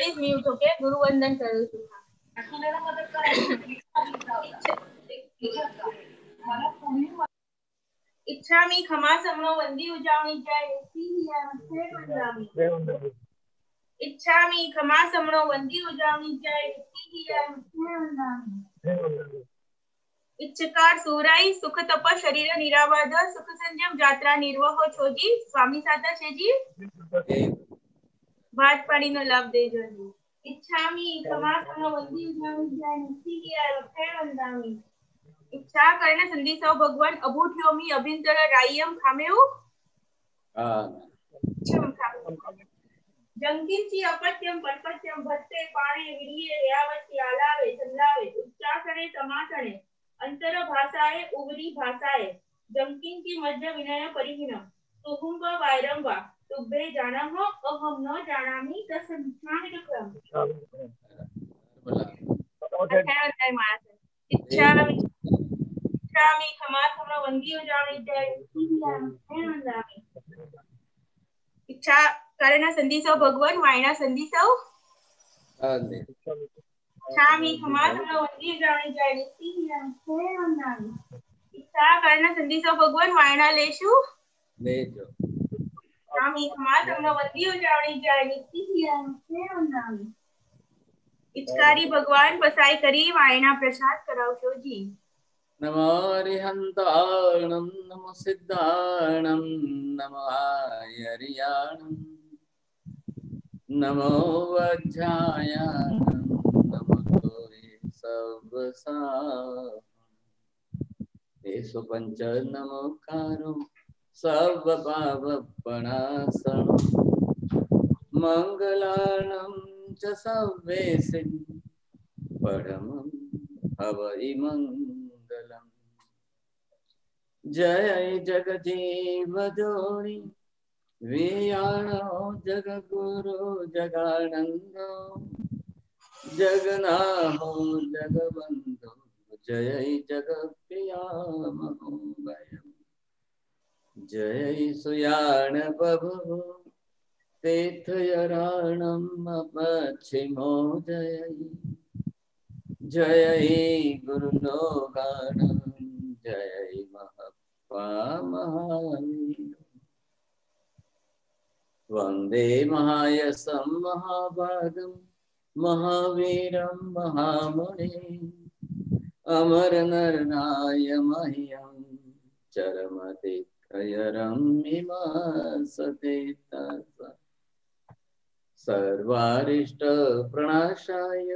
Please mute होके गुरु वंदन करू છું. इच्छामी खमा समनो वंदी उजावणी जाय इच्छामी खमा समनो वंदी उजावणी जाय इच्छकार सुराई सुख तप शरीर निरावाद सुख संयम यात्रा निर्वह छोजी स्वामी साथा छेजी भात पानी नो लाभ देजो. इच्छामी खमा समनो वंदी उजावणी जाय वंदामी इच्छा करने संधि सौ भगवान अभूठ्योमी अभिंतर रायम खामेउ जंकिंची अपत्यम परपत्यम भत्ते पाणे विरिये व्यावती आलावे संलावे उच्चासने समासने अंतर भाषाए उगरी भाषाए जंकिन की मध्य विनय परिहीन तुहुंब वायरंबा तुब्बे जानम अहम न जानामि तस्मिन् क्रम इच्छामि खमा समनो वंदी उजावणी जाय इच्छा कारण संधि सौ भगवान वायना संधि सौ इच्छामि खमा समनो वंदी उजावणी जाय इच्छा कारण संधि सौ भगवान वायना लेशु इच्छामि खमा समनो वंदी उजावणी जाय इच्छकारी भगवान पसाई करी वायना प्रसाद करावशो जी. नमो हरिहंताणं नमो सिद्धाणं नमो आर्याणं नमो वज्रायाणं नमो तेषु पंच नमोकारो सर्वपापप्रणाशनं मंगलानं च सर्वेसिं परमं हवै मंगलम्. जय जगजीव जोनि वियाणो जगगुरु जगानंदो जगनाहो जगबंधो जय जगप्रिया महोदयम्. जय सुयाण प्रभु तीर्थयराणम् अपच्छिमो जय जय गुरुलोकाणं जय महत्वा महावीर वंदे महायशं महाभागं महावीरं महामुनिं अमरनरनाय मह्यं चरमतिक्रयरम्यमासते सर्वारिष्टप्रणाशाय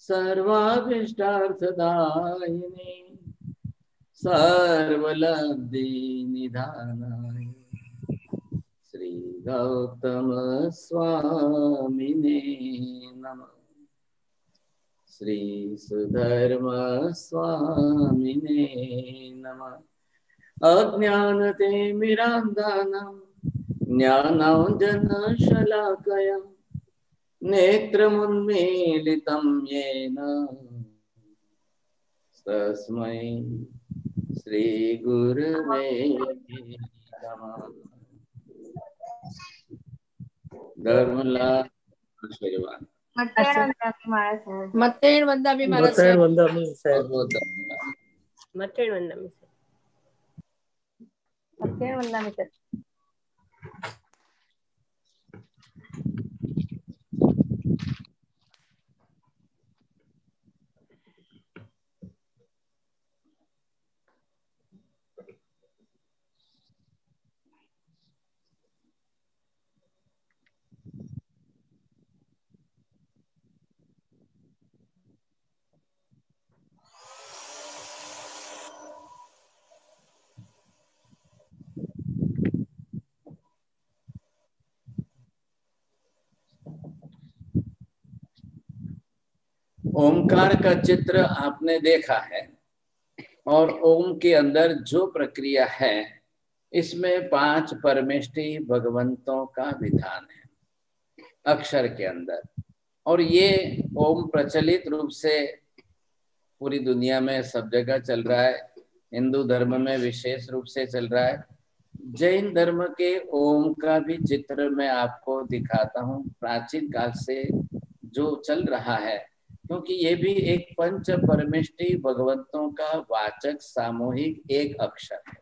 सर्वाभीष्टार्थदायिने सर्वलब्धिनिधानाय श्री गौतम स्वामिने नमः. श्री सुधर्म स्वामिने नमः. अज्ञानतिमिरान्धानां ज्ञानाञ्जनशलाकया नेत्रमुन्मीलितं येन तस्मै श्री गुरुवे नमः. धर्मलाल मत्तेण वंदामि महाराज मत्तेण वंदामि साहेब मत्तेण वंदामि सर. ओमकार का चित्र आपने देखा है और ओम के अंदर जो प्रक्रिया है इसमें 5 परमेष्टि भगवंतों का विधान है अक्षर के अंदर. और ये ओम प्रचलित रूप से पूरी दुनिया में सब जगह चल रहा है. हिंदू धर्म में विशेष रूप से चल रहा है. जैन धर्म के ओम का भी चित्र मैं आपको दिखाता हूँ. प्राचीन काल से जो चल रहा है, क्योंकि ये भी एक पंच परमेष्टि भगवंतों का वाचक सामूहिक एक अक्षर है।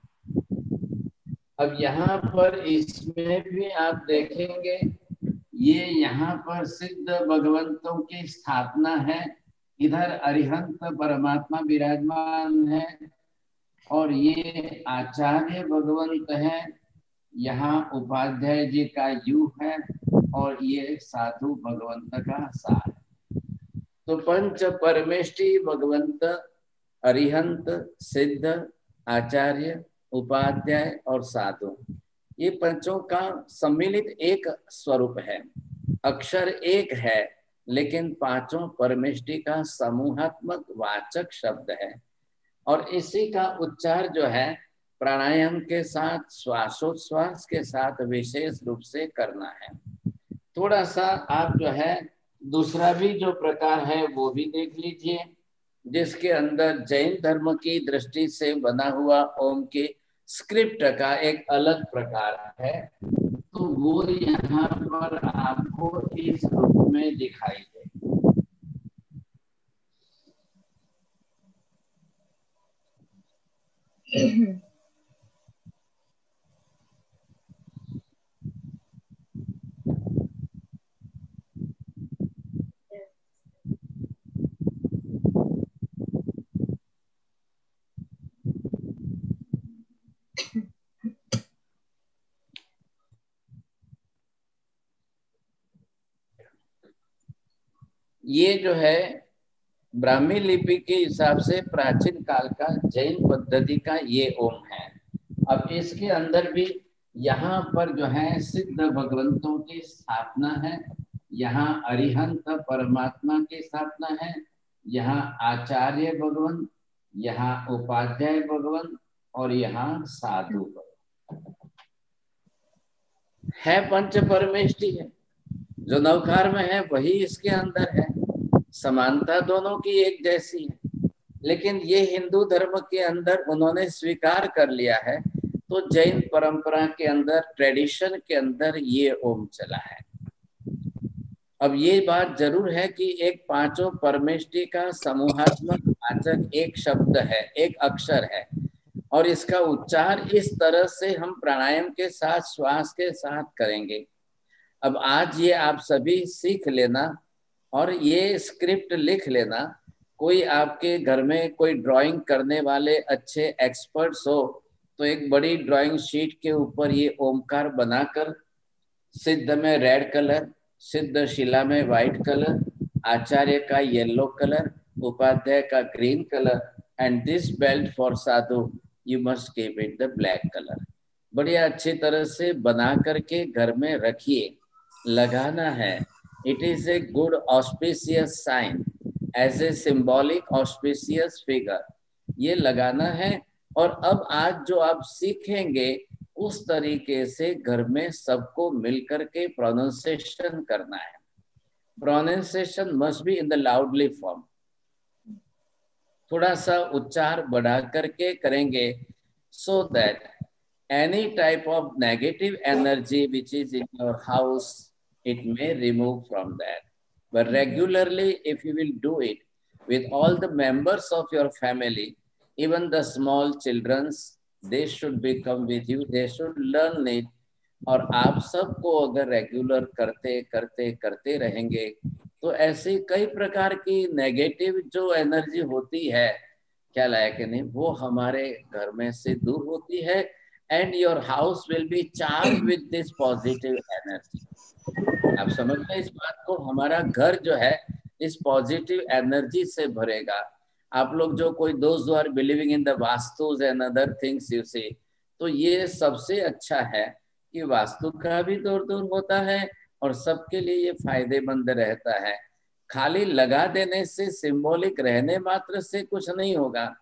अब यहाँ पर इसमें भी आप देखेंगे, ये यहाँ पर सिद्ध भगवंतों की स्थापना है, इधर अरिहंत परमात्मा विराजमान है, और ये आचार्य भगवंत है, यहाँ उपाध्याय जी का यू है, और ये साधु भगवंत का सा है। तो पंच परमेष्टि भगवंत, अरिहंत, सिद्ध, आचार्य, उपाध्याय और साधु, ये पंचों का सम्मिलित एक स्वरूप है। अक्षर एक है, लेकिन पांचों परमेष्टि का समूहात्मक वाचक शब्द है। और इसी का उच्चार जो है प्राणायाम के साथ, श्वासोच्छ्वास के साथ विशेष रूप से करना है। थोड़ा सा आप जो है दूसरा भी जो प्रकार है वो भी देख लीजिए, जिसके अंदर जैन धर्म की दृष्टि से बना हुआ ओम की स्क्रिप्ट का एक अलग प्रकार है। तो वो यहाँ पर आपको इस रूप में दिखाई दे। ये जो है ब्राह्मी लिपि के हिसाब से प्राचीन काल का जैन पद्धति का ये ओम है। अब इसके अंदर भी यहाँ पर जो है सिद्ध भगवंतों की स्थापना है, यहाँ अरिहंत परमात्मा की स्थापना है, यहाँ आचार्य भगवंत, यहाँ उपाध्याय भगवंत और यहाँ साधु है। पंच परमेष्टि है, जो नवकार में है वही इसके अंदर है। समानता दोनों की एक जैसी है, लेकिन ये हिंदू धर्म के अंदर उन्होंने स्वीकार कर लिया है, तो जैन परंपरा के अंदर, ट्रेडिशन के अंदर ये ओम चला है। अब ये बात जरूर है कि एक पांचों परमेष्टि का समूहात्मक वाचक एक शब्द है, एक अक्षर है, और इसका उच्चार इस तरह से हम प्राणायाम के साथ, श्वास के साथ करेंगे। अब आज ये आप सभी सीख लेना और ये स्क्रिप्ट लिख लेना। कोई आपके घर में कोई ड्राइंग करने वाले अच्छे एक्सपर्ट्स हो तो एक बड़ी ड्राइंग शीट के ऊपर ये ओमकार बनाकर, सिद्ध में रेड कलर, सिद्ध शिला में व्हाइट कलर, आचार्य का येलो कलर, उपाध्याय का green colour, and this belt for Sadhu you must keep it the black colour. बढ़िया अच्छी तरह से बना करके घर में रखिए, लगाना है। It is a good auspicious sign as a symbolic auspicious figure. ये लगाना है। और अब आज जो आप सीखेंगे उस तरीके से घर में सबको मिलकर के प्रोनाउंसिएशन करना है। Pronunciation must be in the loudly form. थोड़ा सा उच्चार बढ़ा करके करेंगे, so that any type of negative energy which is in your house, it may remove from that. But regularly, if you will do it with all the members of your family, even the small childrens, they should become with you, they should learn it. और आप सबको अगर regular करते करते करते रहेंगे तो ऐसी कई प्रकार की नेगेटिव जो एनर्जी होती है, क्या लायक नहीं, वो हमारे घर में से दूर होती है। And your house will be charge with this positive energy. आप समझ रहे इस बात को? हमारा घर जो है इस पॉजिटिव एनर्जी से भरेगा। आप लोग जो कोई दोस्त आर बिलीविंग इन द वास्तुज and other things you see, तो ये सबसे अच्छा है कि वास्तु का भी दूर दूर होता है और सबके लिए ये फायदेमंद रहता है। खाली लगा देने से, सिंबॉलिक रहने मात्र से कुछ नहीं होगा,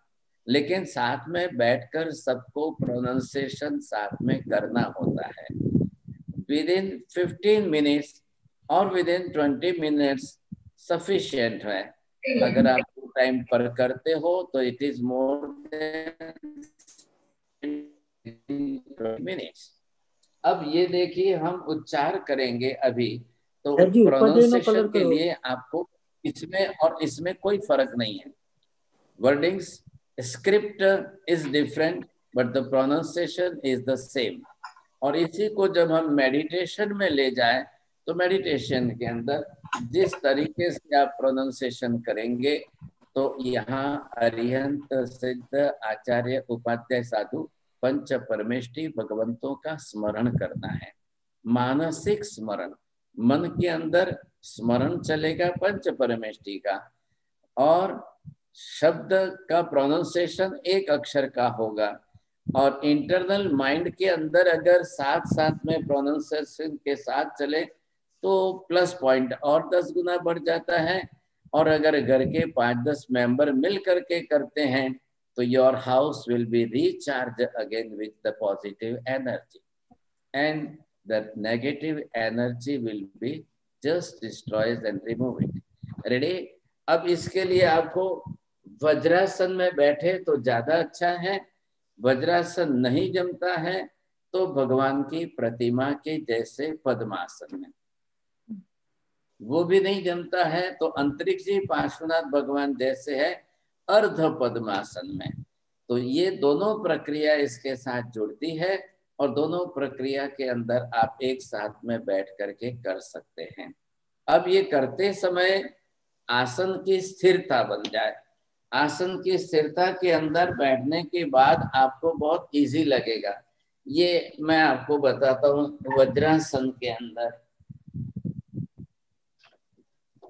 लेकिन साथ में बैठकर सबको प्रोनाउंसिएशन साथ में करना होता है। विदिन 15 मिनट्स और विदिन 20 मिनट्स सफिशिएंट है। अगर आप टाइम पर करते हो तो it is more then minutes. अब ये देखिए हम उच्चार करेंगे अभी तो सर जी, ऊपर देनो प्रोनाउंसिएशन कलर के करो। लिए आपको इसमें और इसमें कोई फर्क नहीं है। Wordings script is different but the pronunciation is the same. और इसी को जब हम मेडिटेशन में ले जाएं तो मेडिटेशन के अंदर जिस तरीके से आप प्रोनाउंसिएशन करेंगे, तो यहाँ अरिहंत सिद्ध आचार्य उपाध्याय साधु पंच परमेष्टि भगवंतों का स्मरण करना है। मानसिक स्मरण, मन के अंदर स्मरण चलेगा पंच परमेष्टि का, और शब्द का प्रोनाउंसिएशन एक अक्षर का होगा, और इंटरनल माइंड के अंदर अगर साथ साथ में प्रोनाउंसिएशन के साथ चले तो प्लस पॉइंट और 10 गुना बढ़ जाता है। और अगर घर के 5-10 मेंबर मिल करके करते हैं तो your house will be recharge again with the positive energy and the negative energy will be just destroys and remove it. Ready? अब इसके लिए आपको वज्रासन में बैठे तो ज्यादा अच्छा है। वज्रासन नहीं जमता है तो भगवान की प्रतिमा के जैसे पद्मासन में, वो भी नहीं जमता है तो अंतरिक्ष जी पार्श्वनाथ भगवान जैसे है अर्ध पद्मासन में। तो ये दोनों प्रक्रिया इसके साथ जुड़ती है और दोनों प्रक्रिया के अंदर आप एक साथ में बैठ करके कर सकते हैं। अब ये करते समय आसन की स्थिरता बन जाए। आसन की स्थिरता के अंदर बैठने के बाद आपको बहुत इजी लगेगा। ये मैं आपको बताता हूँ। वज्रासन के अंदर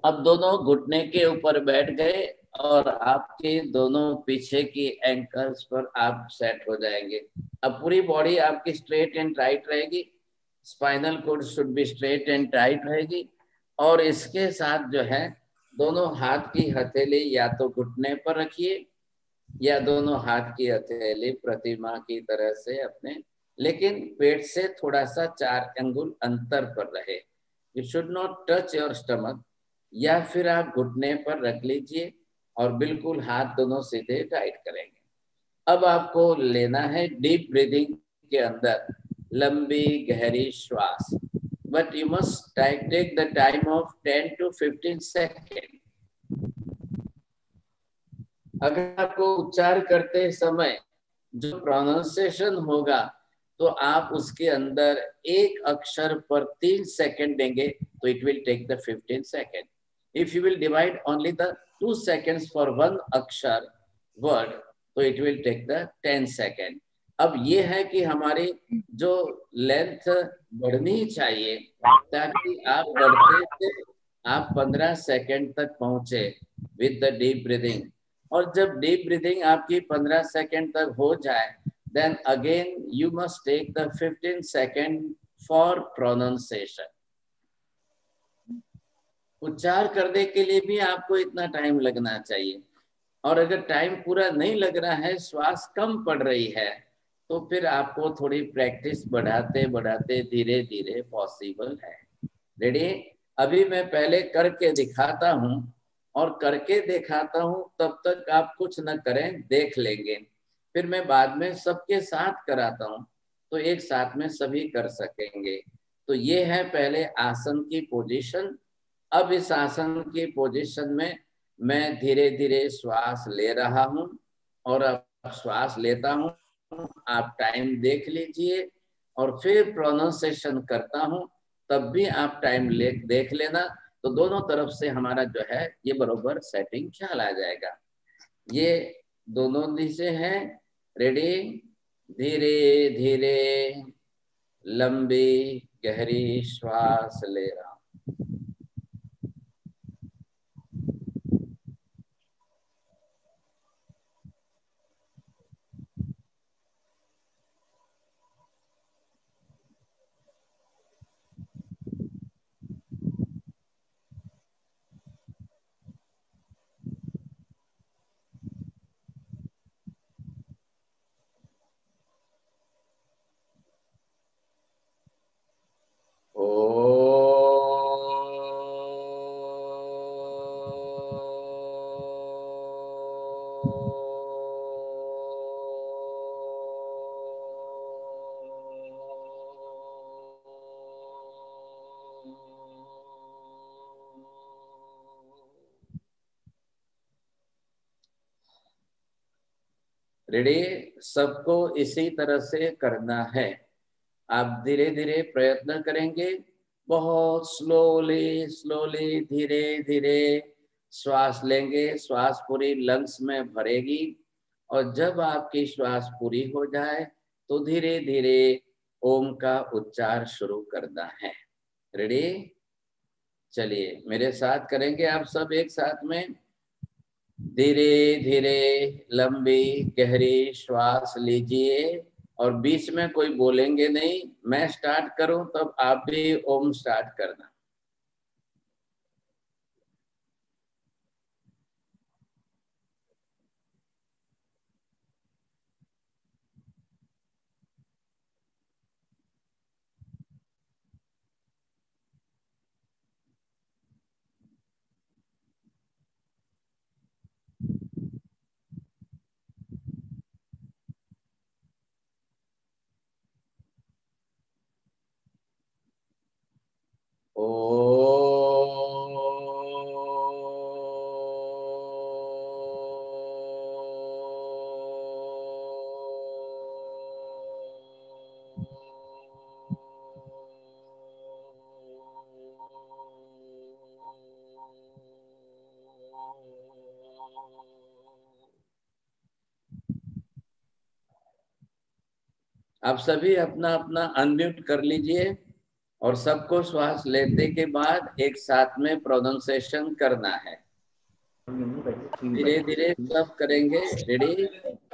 अब दोनों घुटने के ऊपर बैठ गए और आपके दोनों पीछे की एंकल्स पर आप सेट हो जाएंगे। अब पूरी बॉडी आपकी स्ट्रेट एंड टाइट रहेगी। Spinal cord should be straight and tight रहेगी। और इसके साथ जो है दोनों हाथ की हथेली या तो घुटने पर रखिए या दोनों हाथ की हथेली प्रतिमा की तरह से अपने, लेकिन पेट से थोड़ा सा 4 अंगुल अंतर पर रहे। You should not touch your stomach. या फिर आप घुटने पर रख लीजिए और बिल्कुल हाथ दोनों सीधे टाइट करेंगे। अब आपको लेना है डीप ब्रीदिंग के अंदर लंबी गहरी श्वास, but you must take the time of 10 to 15 second. अगर आपको उच्चार करते समय जो प्रोनाउंसिएशन होगा तो आप उसके अंदर एक अक्षर पर 3 सेकेंड देंगे तो it will take the 15 second. If you will divide only the 2 seconds for one अक्षर word, तो it will take the 10 second। अब ये है कि हमारी जो लेंथ बढ़नी चाहिए ताकि आप बढ़ते से आप 15 सेकेंड तक पहुंचे विद द डीप ब्रीदिंग। और जब डीप ब्रीदिंग आपकी 15 सेकेंड तक हो जाए, then again you must take the 15 second for pronunciation। उच्चार करने के लिए भी आपको इतना टाइम लगना चाहिए। और अगर टाइम पूरा नहीं लग रहा है, श्वास कम पड़ रही है, तो फिर आपको थोड़ी प्रैक्टिस बढ़ाते बढ़ाते धीरे धीरे पॉसिबल है। रेडी? अभी मैं पहले करके दिखाता हूँ और करके दिखाता हूँ, तब तक आप कुछ न करें, देख लेंगे। फिर मैं बाद में सबके साथ कराता हूँ तो एक साथ में सभी कर सकेंगे। तो ये है पहले आसन की पोजीशन। अब इस आसन की पोजीशन में मैं धीरे धीरे श्वास ले रहा हूं और अब श्वास लेता हूं। आप टाइम देख लीजिए और फिर प्रोनाउंसिएशन करता हूं, तब भी आप टाइम देख लेना। तो दोनों तरफ से हमारा जो है ये बरोबर सेटिंग ख्याल आ जाएगा। ये दोनों दिशे हैं। रेडी? धीरे धीरे लंबी गहरी श्वास ले रहा हूं। ओ रेडी? सबको इसी तरह से करना है। आप धीरे धीरे प्रयत्न करेंगे, बहुत स्लोली स्लोली धीरे धीरे श्वास लेंगे, श्वास पूरी लंग्स में भरेगी, और जब आपकी श्वास पूरी हो जाए तो धीरे धीरे ओम का उच्चार शुरू करना है। रेडी? चलिए मेरे साथ करेंगे आप सब एक साथ में। धीरे धीरे लंबी गहरी श्वास लीजिए, और बीच में कोई बोलेंगे नहीं, मैं स्टार्ट करूं तब आप भी ओम स्टार्ट करना। आप सभी अपना अपना अनम्यूट कर लीजिए, और सबको श्वास लेते के बाद एक साथ में प्रोनाउंसिएशन करना है। धीरे धीरे सब करेंगे। रेडी?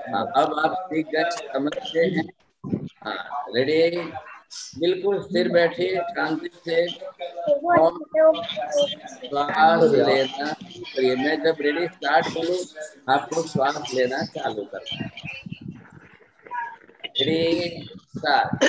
हाँ, अब आप सीख गए, समझते हैं। हाँ, रेडी? बिल्कुल स्थिर बैठिए, शांति से, और श्वास लेना करिए। मैं जब रेडी स्टार्ट बोलूं, आपको श्वास लेना चालू करना है। रेडी? स्टार्ट।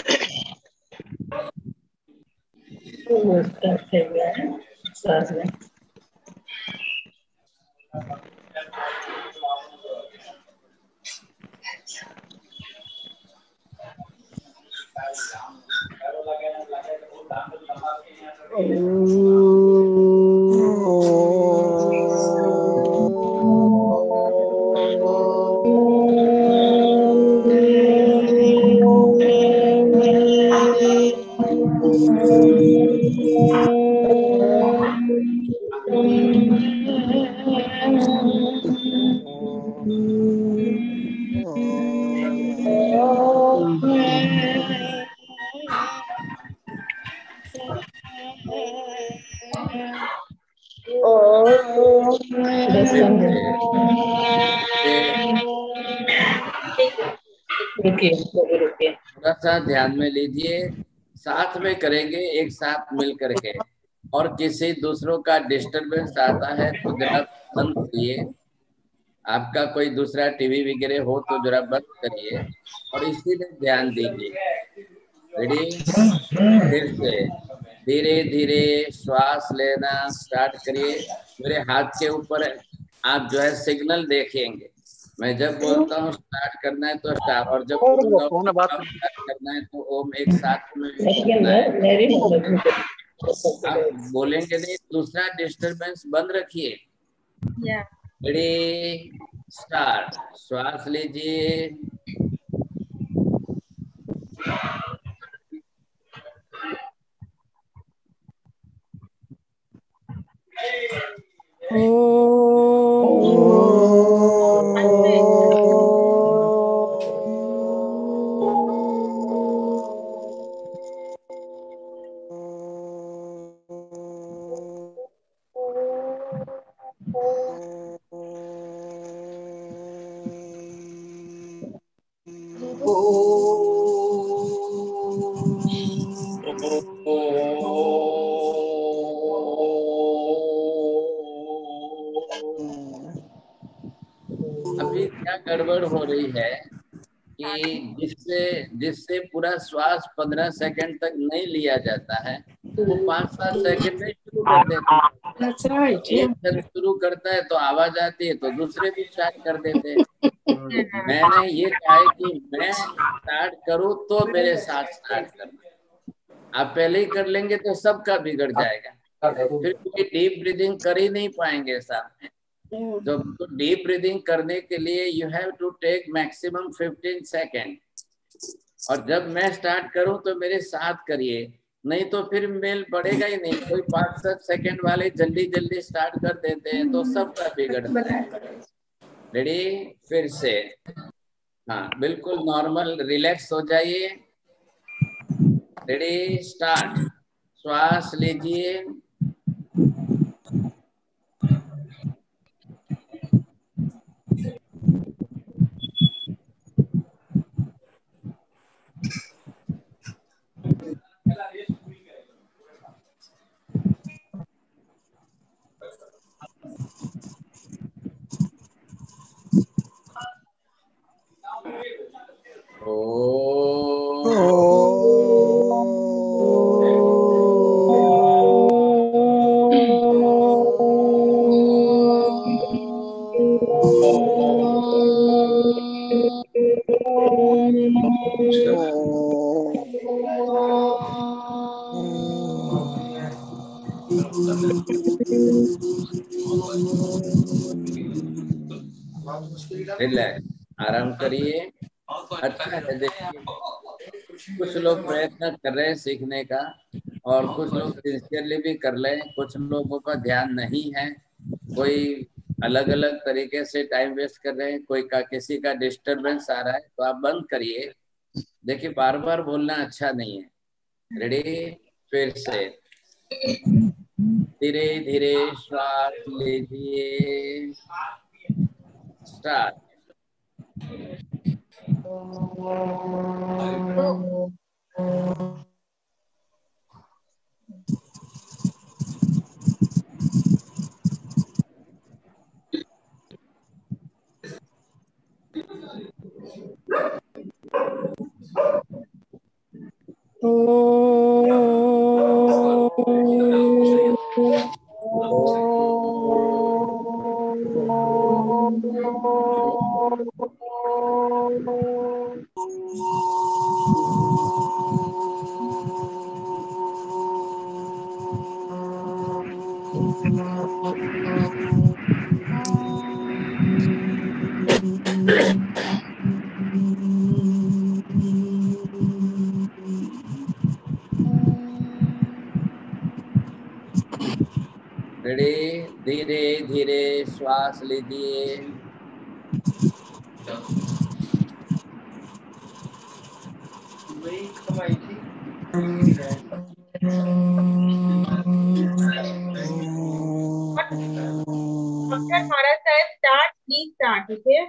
थोड़ा सा ध्यान में लीजिए, साथ में करेंगे एक साथ मिल करके, और किसी दूसरों का डिस्टरबेंस आता है तो जरा बंद करिए। आपका कोई दूसरा टीवी वगैरह हो तो जरा बंद करिए और इसी में ध्यान दीजिए। रेडी? फिर से धीरे धीरे श्वास लेना स्टार्ट करिए। मेरे हाथ के ऊपर आप जो है सिग्नल देखेंगे। मैं जब बोलता हूँ स्टार्ट करना है तो स्टार्ट, और जब बोलता हूँ स्टार्ट करना है तो ओम एक साथ में करना है। आप बोलेंगे नहीं, दूसरा डिस्टरबेंस बंद रखिए। रेडी? स्टार्ट। श्वास लीजिए, अभी क्या गड़बड़ हो रही है कि जिससे पूरा श्वास 15 सेकंड तक नहीं लिया जाता है, वो 5-7 सेकंड में शुरू कर देते हैं। एक जन शुरू करता है तो आवाज आती है तो दूसरे भी स्टार्ट कर देते हैं। मैंने ये कहा है कि मैं स्टार्ट करूं तो मेरे साथ स्टार्ट करना। आप पहले ही कर लेंगे तो सबका बिगड़ जाएगा, फिर कोई डीप ब्रीदिंग कर ही नहीं पाएंगे साहब। जब तो डीप ब्रीदिंग करने के लिए you have to take maximum 15 second, और जब मैं स्टार्ट करूं तो मेरे साथ करिए, नहीं तो फिर मेल बढ़ेगा ही नहीं। कोई 5-7 सेकेंड वाले जल्दी जल्दी स्टार्ट कर देते हैं तो सबका बिगड़ता है। रेडी, फिर से, हाँ बिल्कुल नॉर्मल रिलैक्स हो जाइए। Ready, start. श्वास लीजिए, रिलैक्स, आराम करिए। अच्छा है, देखिए कुछ लोग प्रयत्न कर रहे हैं सीखने का, और कुछ लोग सिंसियरली भी कर रहे हैं। कुछ लोगों का ध्यान नहीं है, कोई अलग अलग तरीके से टाइम वेस्ट कर रहे हैं, कोई का किसी का डिस्टरबेंस आ रहा है, तो आप बंद करिए। देखिए बार बार बोलना अच्छा नहीं है। रेडी, फिर से धीरे धीरे श्वास लीजिए, स्टार्ट। रेडी, धीरे धीरे श्वास लीजिए, महाराज साहब स्टार्ट, प्लीज स्टार्ट। ओके,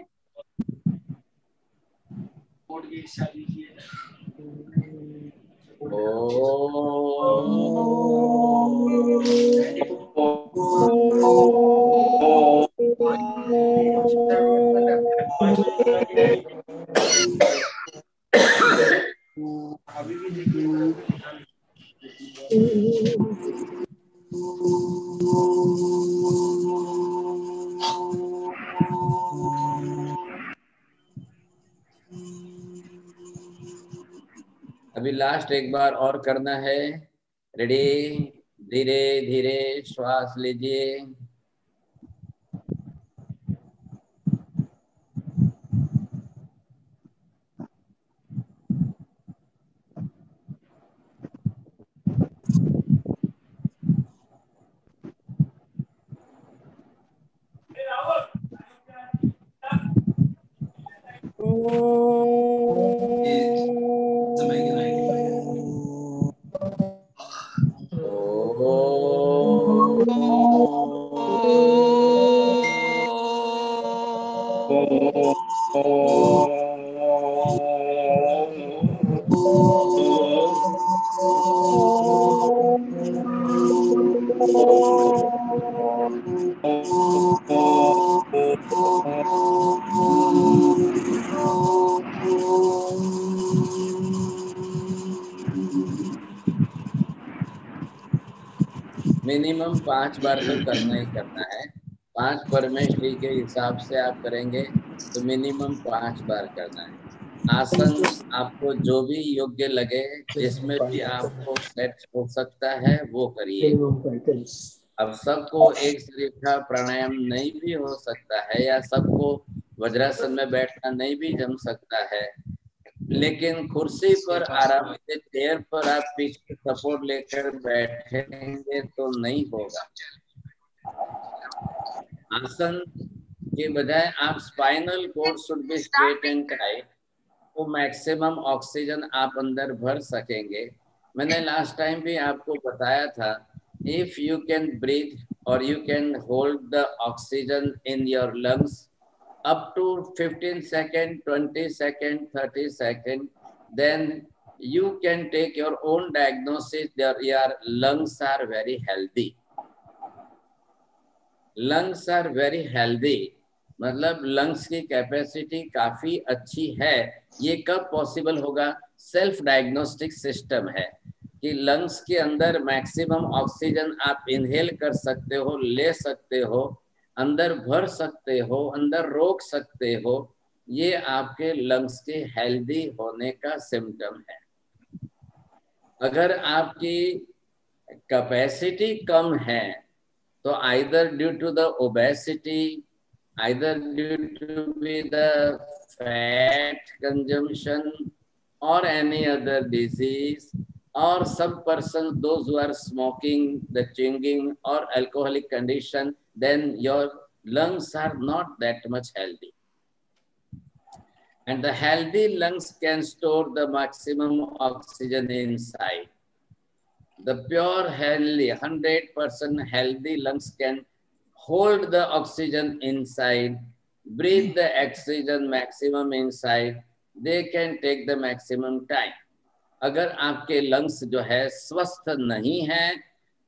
अभी लास्ट एक बार और करना है। रेडी, धीरे धीरे श्वास लीजिए, मिनिमम 5 बार तो करना ही करना है। 5 परमेष्ठी के हिसाब से आप करेंगे तो मिनिमम 5 बार करना है। आसन आपको जो भी योग्य लगे, जिसमें भी आपको सेट हो सकता है वो करिए। अब सबको एक रेखा प्राणायाम नहीं भी हो सकता है, या सबको वज्रासन में बैठना नहीं भी जम सकता है, लेकिन कुर्सी पर आराम से, चेयर पर आप पीछे सपोर्ट लेकर बैठेंगे तो नहीं होगा। आसन के बजाय आप spinal cord should be straight and tight, तो मैक्सिमम ऑक्सीजन आप अंदर भर सकेंगे। मैंने लास्ट टाइम भी आपको बताया था, इफ यू कैन ब्रीथ और you can hold the oxygen in your lungs up to 15 seconds, 20 seconds, 30 seconds, then you can take your own diagnosis that your lungs are very healthy. Lungs are very healthy, मतलब lungs की capacity काफी अच्छी है। ये कब possible होगा? Self diagnostic system है कि लंग्स के अंदर मैक्सिमम ऑक्सीजन आप इनहेल कर सकते हो, ले सकते हो, अंदर भर सकते हो, अंदर रोक सकते हो। ये आपके लंग्स के हेल्दी होने का सिम्टम है। अगर आपकी कैपेसिटी कम है तो either due to the obesity, either due to be the fat consumption or any other disease, or some person those who are smoking, the chewing or alcoholic condition, then your lungs are not that much healthy. And the healthy lungs can store the maximum oxygen inside. The pure healthy 100% healthy lungs can hold the oxygen inside, breathe the oxygen maximum inside, they can take the maximum time. अगर आपके lungs जो है स्वस्थ नहीं है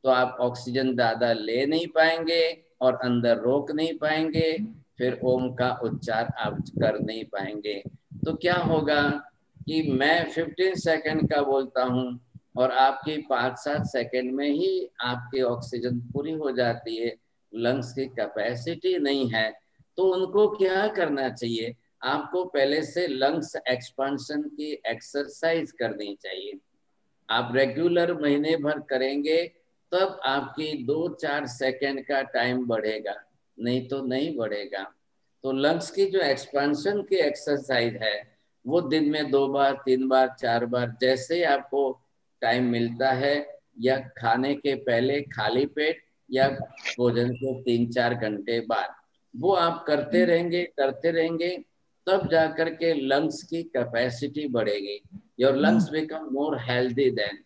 तो आप oxygen ज्यादा ले नहीं पाएंगे और अंदर रोक नहीं पाएंगे, फिर ओम का उच्चार आप कर नहीं पाएंगे। तो क्या होगा कि मैं 15 सेकंड का बोलता हूँ और आपकी 5-7 सेकंड में ही आपकी ऑक्सीजन पूरी हो जाती है, लंग्स की कैपेसिटी नहीं है। तो उनको क्या करना चाहिए? आपको पहले से लंग्स एक्सपेंशन की एक्सरसाइज करनी चाहिए। आप रेगुलर महीने भर करेंगे तब आपकी 2-4 सेकंड का टाइम बढ़ेगा, नहीं तो नहीं बढ़ेगा। तो लंग्स की जो एक्सपेंशन की एक्सरसाइज है वो दिन में 2 बार, 3 बार, 4 बार, जैसे आपको टाइम मिलता है, या खाने के पहले खाली पेट या भोजन के 3-4 घंटे बाद, वो आप करते रहेंगे तब जाकर के लंग्स की कैपेसिटी बढ़ेगी। Your lungs become more healthy then.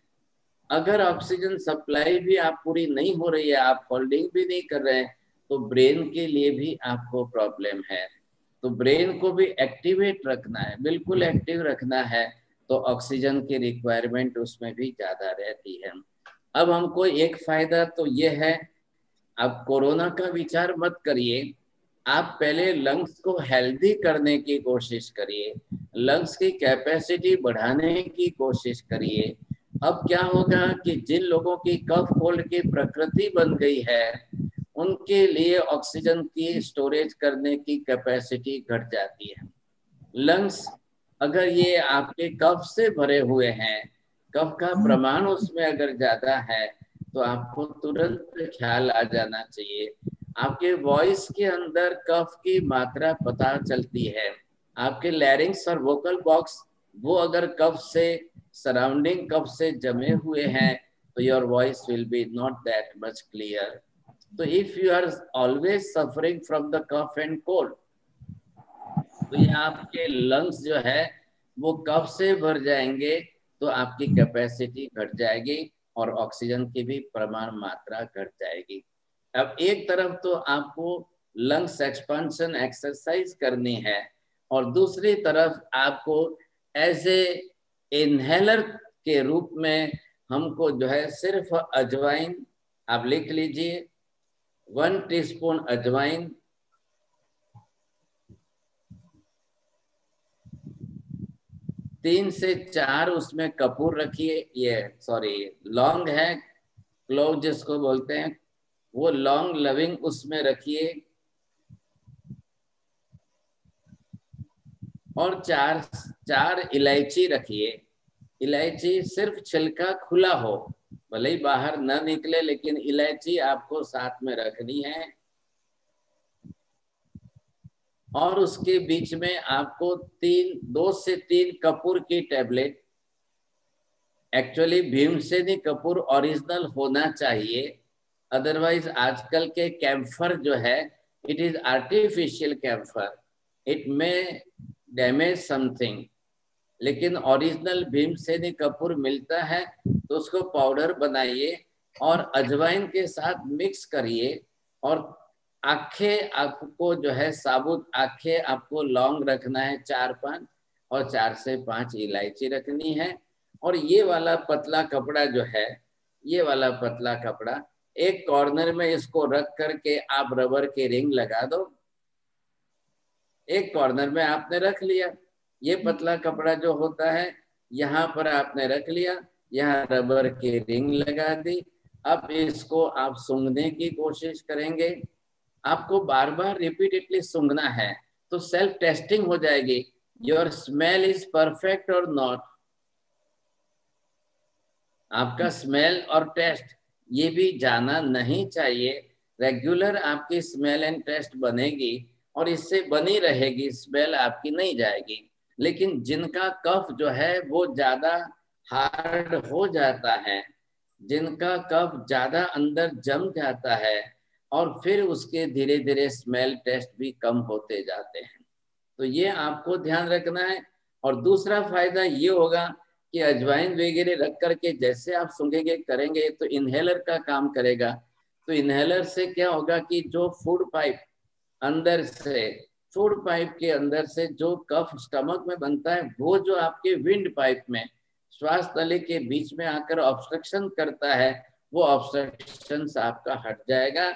अगर ऑक्सीजन सप्लाई भी आप पूरी नहीं हो रही है, आप होल्डिंग भी नहीं कर रहे हैं, तो ब्रेन के लिए भी आपको प्रॉब्लम है। तो ब्रेन को भी एक्टिवेट रखना है, बिल्कुल एक्टिव रखना है, तो ऑक्सीजन की रिक्वायरमेंट उसमें भी ज्यादा रहती है। अब हमको एक फायदा तो ये है, अब कोरोना का विचार मत करिए, आप पहले लंग्स को हेल्दी करने की कोशिश करिए, लंग्स की कैपेसिटी बढ़ाने की कोशिश करिए। अब क्या होगा कि जिन लोगों की कफ कोल्ड की प्रकृति बन गई है उनके लिए ऑक्सीजन की स्टोरेज करने की कैपेसिटी घट जाती है। लंग्स अगर ये आपके कफ से भरे हुए हैं, कफ का प्रमाण उसमें अगर ज्यादा है, तो आपको तुरंत ख्याल आ जाना चाहिए। आपके वॉइस के अंदर कफ की मात्रा पता चलती है। आपके लैरिंग्स और वोकल बॉक्स वो अगर कफ से, सराउंडिंग कफ से जमे हुए हैं, तो your voice will be not that much clear. तो if you are always suffering from the cough and cold, तो ये आपके लंग्स जो है वो कफ से भर जाएंगे, तो आपकी कैपेसिटी घट जाएगी और ऑक्सीजन की भी प्रमाण मात्रा घट जाएगी। अब एक तरफ तो आपको लंग्स एक्सपेंशन एक्सरसाइज करनी है, और दूसरी तरफ आपको एज ए इनहेलर के रूप में हमको जो है सिर्फ अजवाइन, आप लिख लीजिए, 1 टीस्पून अजवाइन, 3 से 4 उसमें कपूर रखिए, ये सॉरी लौंग है, क्लोव जिसको बोलते हैं, वो लॉन्ग लविंग उसमें रखिए, और 4 इलायची रखिए। इलायची सिर्फ छिलका खुला हो, भले ही बाहर न निकले, लेकिन इलायची आपको साथ में रखनी है। और उसके बीच में आपको 2 से 3 कपूर की टेबलेट, एक्चुअली भीमसेनी कपूर ओरिजिनल होना चाहिए, अदरवाइज आजकल के कैम्फर जो है it is artificial camphor, it may damage something. लेकिन ओरिजिनल भीमसेनी कपूर मिलता है तो उसको पाउडर बनाइए और अजवाइन के साथ मिक्स करिए। और आखे आपको जो है साबुत आखे आपको लौंग रखना है 4-5, और 4 से 5 इलायची रखनी है। और ये वाला पतला कपड़ा जो है, ये वाला पतला कपड़ा एक कॉर्नर में इसको रख करके आप रबर के रिंग लगा दो। एक कॉर्नर में आपने रख लिया, ये पतला कपड़ा जो होता है यहाँ पर आपने रख लिया, यहाँ रबर की रिंग लगा दी। अब इसको आप सूंघने की कोशिश करेंगे, आपको बार बार रिपीटेडली सूंघना है तो सेल्फ टेस्टिंग हो जाएगी, योर स्मेल इज परफेक्ट और नॉट। आपका स्मेल और टेस्ट ये भी जाना नहीं चाहिए। रेगुलर आपकी स्मेल एंड टेस्ट बनेगी और इससे बनी रहेगी, स्मेल आपकी नहीं जाएगी। लेकिन जिनका कफ जो है वो ज्यादा हार्ड हो जाता है, जिनका कफ ज्यादा अंदर जम जाता है और फिर उसके धीरे धीरे स्मेल टेस्ट भी कम होते जाते हैं, तो ये आपको ध्यान रखना है। और दूसरा फायदा ये होगा कि अजवाइन वगैरह रख करके जैसे आप सूंघेंगे करेंगे तो इनहेलर का काम करेगा। तो इनहेलर से क्या होगा कि जो फूड पाइप अंदर से, फूड पाइप के अंदर से जो कफ स्टमक में बनता है वो जो आपके विंड पाइप में श्वास नली के बीच में आकर ऑब्स्ट्रक्शन करता है, वो ऑब्स्ट्रक्शन आपका हट जाएगा।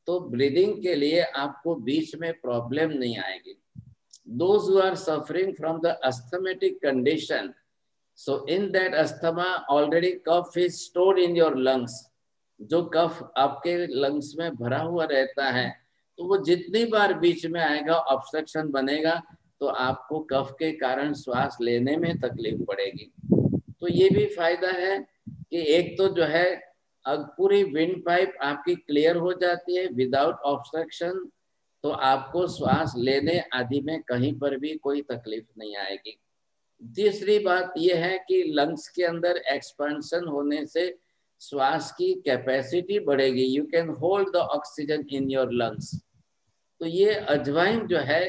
तो ब्रीदिंग के लिए आपको बीच में प्रॉब्लम नहीं आएगी। Those who are suffering from the asthmatic condition, so in that asthma already cough is stored in your lungs, जो कफ आपके लंग्स में भरा हुआ रहता है तो वो जितनी बार बीच में आएगा ऑब्स्ट्रक्शन बनेगा तो आपको कफ के कारण श्वास लेने में तकलीफ पड़ेगी। तो ये भी फायदा है कि एक तो जो है पूरी विंड पाइप आपकी क्लियर हो जाती है विदाउट ऑब्स्ट्रक्शन, तो आपको श्वास लेने आदि में कहीं पर भी कोई तकलीफ नहीं आएगी। तीसरी बात यह है कि लंग्स के अंदर एक्सपेंशन होने से श्वास की कैपेसिटी बढ़ेगी, you can hold the oxygen in your lungs. तो ये अजवाइन जो है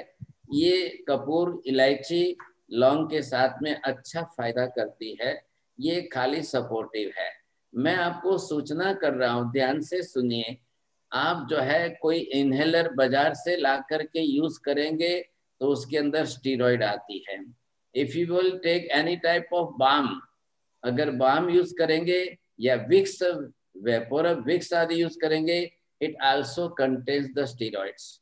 ये कपूर, इलायची, लौंग के साथ में अच्छा फायदा करती है, ये खाली सपोर्टिव है। मैं आपको सूचना कर रहा हूँ, ध्यान से सुनिए। आप जो है कोई इनहेलर बाजार से ला करके यूज करेंगे तो उसके अंदर स्टीरॉइड आती है। If you will take any type of balm, अगर बाम यूज करेंगे या विक्स, वेपोर विक्स आदि यूज करेंगे, it also contains the steroids.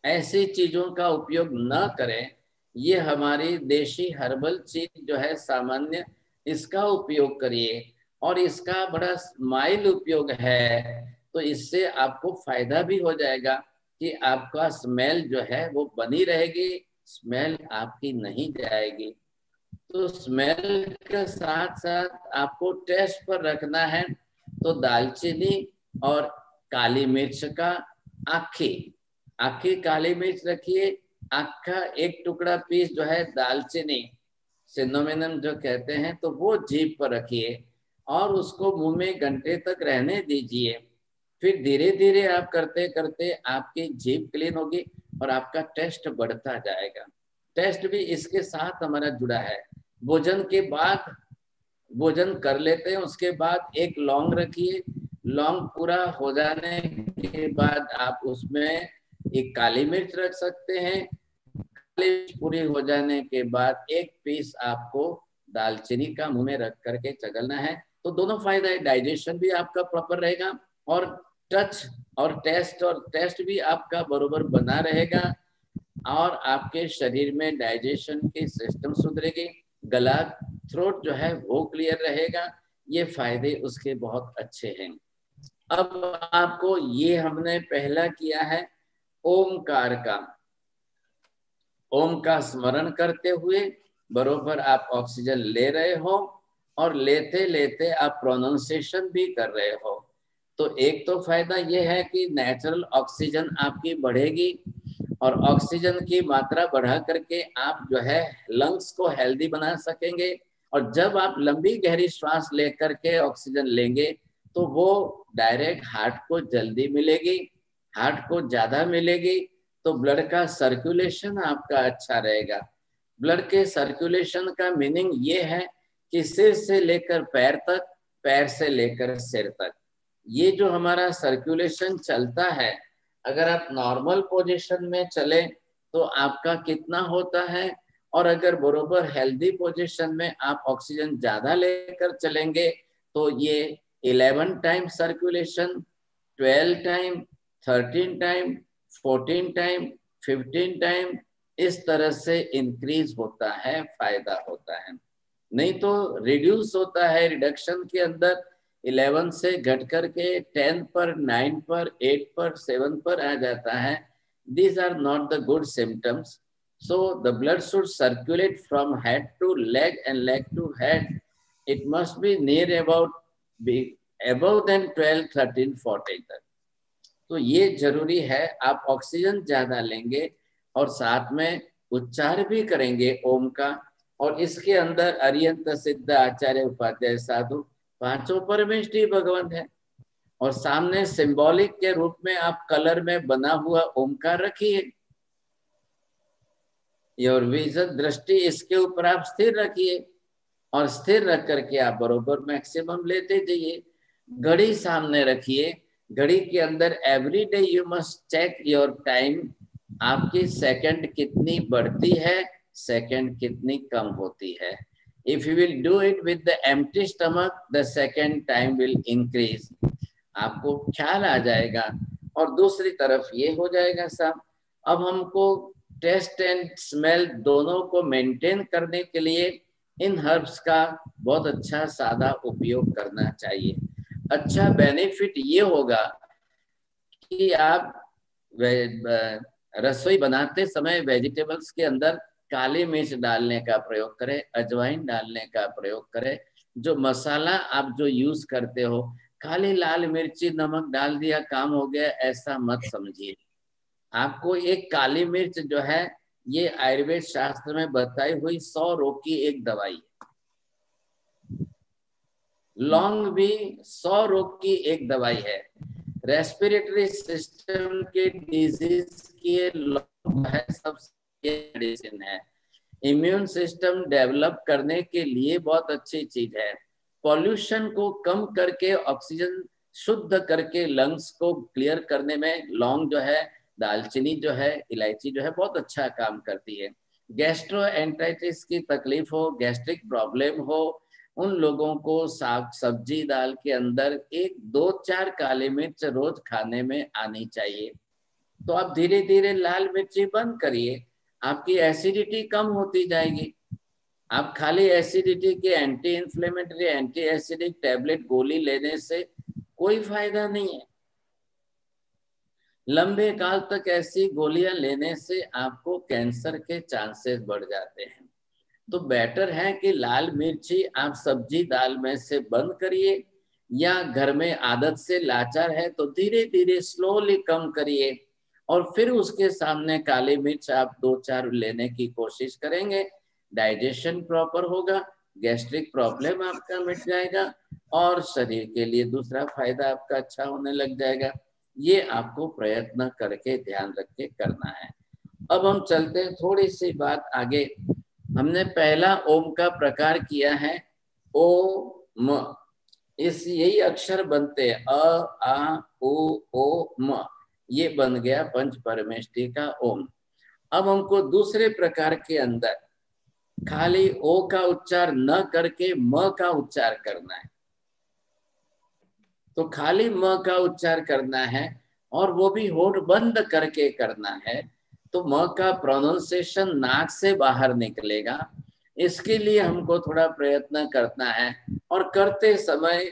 ऐसी चीजों का उपयोग न करें, ये हमारी देशी हर्बल चीज जो है सामान्य, इसका उपयोग करिए। और इसका बड़ा माइल उपयोग है, तो इससे आपको फायदा भी हो जाएगा कि आपका स्मेल जो है वो बनी रहेगी, स्मेल आपकी नहीं जाएगी। तो स्मेल के साथ साथ आपको टेस्ट पर रखना है तो दालचीनी और काली मिर्च का आखी काली मिर्च रखिए, आखा एक टुकड़ा पीस जो है दालचीनी, सिनेमन जो कहते हैं, तो वो जीभ पर रखिए और उसको मुंह में घंटे तक रहने दीजिए। फिर धीरे धीरे आप करते करते आपकी जीभ क्लीन होगी और आपका टेस्ट बढ़ता जाएगा। टेस्ट भी इसके साथ हमारा जुड़ा है। भोजन के बाद, भोजन कर लेते हैं उसके बाद एक लौंग रखिए, लौंग पूरा हो जाने के बाद आप उसमें एक काली मिर्च रख सकते हैं। काली मिर्च पूरी हो जाने के बाद एक पीस आपको दालचीनी का मुंह में रख करके चगलना है। तो दोनों फायदा है, डाइजेशन भी आपका प्रॉपर रहेगा और टच और टेस्ट भी आपका बरोबर बना रहेगा और आपके शरीर में डाइजेशन की सिस्टम सुधरेगी, गला थ्रोट जो है वो क्लियर रहेगा। ये फायदे उसके बहुत अच्छे हैं। अब आपको ये हमने पहला किया है ओमकार का, ओम का स्मरण करते हुए बरोबर आप ऑक्सीजन ले रहे हो और लेते लेते आप प्रोनाउंसिएशन भी कर रहे हो, तो एक तो फायदा ये है कि नेचुरल ऑक्सीजन आपकी बढ़ेगी और ऑक्सीजन की मात्रा बढ़ा करके आप जो है लंग्स को हेल्दी बना सकेंगे। और जब आप लंबी गहरी श्वास लेकर के ऑक्सीजन लेंगे तो वो डायरेक्ट हार्ट को जल्दी मिलेगी, हार्ट को ज्यादा मिलेगी, तो ब्लड का सर्कुलेशन आपका अच्छा रहेगा। ब्लड के सर्कुलेशन का मीनिंग ये है कि सिर से लेकर पैर तक, पैर से लेकर सिर तक, ये जो हमारा सर्कुलेशन चलता है, अगर आप नॉर्मल पोजीशन में चले तो आपका कितना होता है, और अगर बरोबर हेल्दी पोजीशन में आप ऑक्सीजन ज्यादा लेकर चलेंगे तो ये 11 time circulation, 12 time, 13 time, 14 time, 15 time, इस तरह से इंक्रीज होता है, फायदा होता है। नहीं तो रिड्यूस होता है, रिडक्शन के अंदर 11 से घट करके 10 पर, 9 पर, 8 पर, 7 पर आ जाता है। These are not the good symptoms. So the blood should circulate from head to leg and leg to head. It must be near about be above than 12, 13, 14 तक। तो ये जरूरी है। आप ऑक्सीजन ज्यादा लेंगे और साथ में उच्चार भी करेंगे ओम का, और इसके अंदर अरिहंत सिद्ध आचार्य उपाध्याय साधु पांचों परमेष्ठी भगवान है, और सामने सिंबॉलिक के रूप में आप कलर में बना हुआ ओमकार रखिए, और विजन दृष्टि इसके ऊपर आप स्थिर रखिए, और स्थिर रख करके आप बरोबर मैक्सिमम लेते जाइए। घड़ी सामने रखिए, घड़ी के अंदर every day you must check your time, आपकी सेकंड कितनी बढ़ती है, सेकंड कितनी कम होती है। If you will do it with the empty stomach, the second time will increase. आपको ख्याल आ जाएगा। और दूसरी तरफ ये हो जाएगा साहब, अब हमको टेस्ट एंड स्मेल दोनों को मेंटेन करने के लिए इन हर्ब्स का बहुत अच्छा सादा उपयोग करना चाहिए। अच्छा बेनिफिट ये होगा कि आप रसोई बनाते समय वेजिटेबल्स के अंदर काली मिर्च डालने का प्रयोग करें, अजवाइन डालने का प्रयोग करें। जो मसाला आप जो यूज करते हो, खाली लाल मिर्ची नमक डाल दिया काम हो गया, ऐसा मत समझिए। आपको एक काली मिर्च जो है, ये आयुर्वेद शास्त्र में बताई हुई 100 रोग की एक दवाई है। लौंग भी 100 रोग की एक दवाई है। रेस्पिरेटरी सिस्टम के डिजीज के लौंग है सबसे मेडिसिन है। इम्यून सिस्टम डेवलप करने के लिए बहुत अच्छी चीज है। पॉल्यूशन को कम करके ऑक्सीजन शुद्ध करके लंग्स को क्लियर करने में लौंग जो है, दालचीनी जो है, इलायची जो है, बहुत अच्छा काम करती है। गैस्ट्रोएंटेराइटिस की तकलीफ हो, गैस्ट्रिक प्रॉब्लम हो, उन लोगों को साग सब्जी दाल के अंदर 1, 2, 4 काली मिर्च रोज खाने में आनी चाहिए। तो आप धीरे धीरे लाल मिर्ची बंद करिए, आपकी एसिडिटी कम होती जाएगी। आप खाली एसिडिटी के anti inflammatory, anti acidic tablet गोली लेने से कोई फायदा नहीं है। लंबे काल तक ऐसी गोलियां लेने से आपको कैंसर के चांसेस बढ़ जाते हैं। तो बेटर है कि लाल मिर्ची आप सब्जी दाल में से बंद करिए, या घर में आदत से लाचार है तो धीरे धीरे स्लोली कम करिए, और फिर उसके सामने काली मिर्च आप 2-4 लेने की कोशिश करेंगे। डाइजेशन प्रॉपर होगा, गैस्ट्रिक प्रॉब्लम आपका मिट जाएगा, और शरीर के लिए दूसरा फायदा आपका अच्छा होने लग जाएगा। ये आपको प्रयत्न करके ध्यान रख के करना है। अब हम चलते हैं थोड़ी सी बात आगे। हमने पहला ओम का प्रकार किया है ओ म, इस यही अक्षर बनते अ आ उ ओ म, ये बन गया पंच परमेष्ठी का ओम। अब हमको दूसरे प्रकार के अंदर खाली ओ का उच्चार न करके म का उच्चार करना है। तो खाली म का उच्चार करना है, और वो भी होठ बंद करके करना है। तो म का प्रोनाउंसिएशन नाक से बाहर निकलेगा। इसके लिए हमको थोड़ा प्रयत्न करना है, और करते समय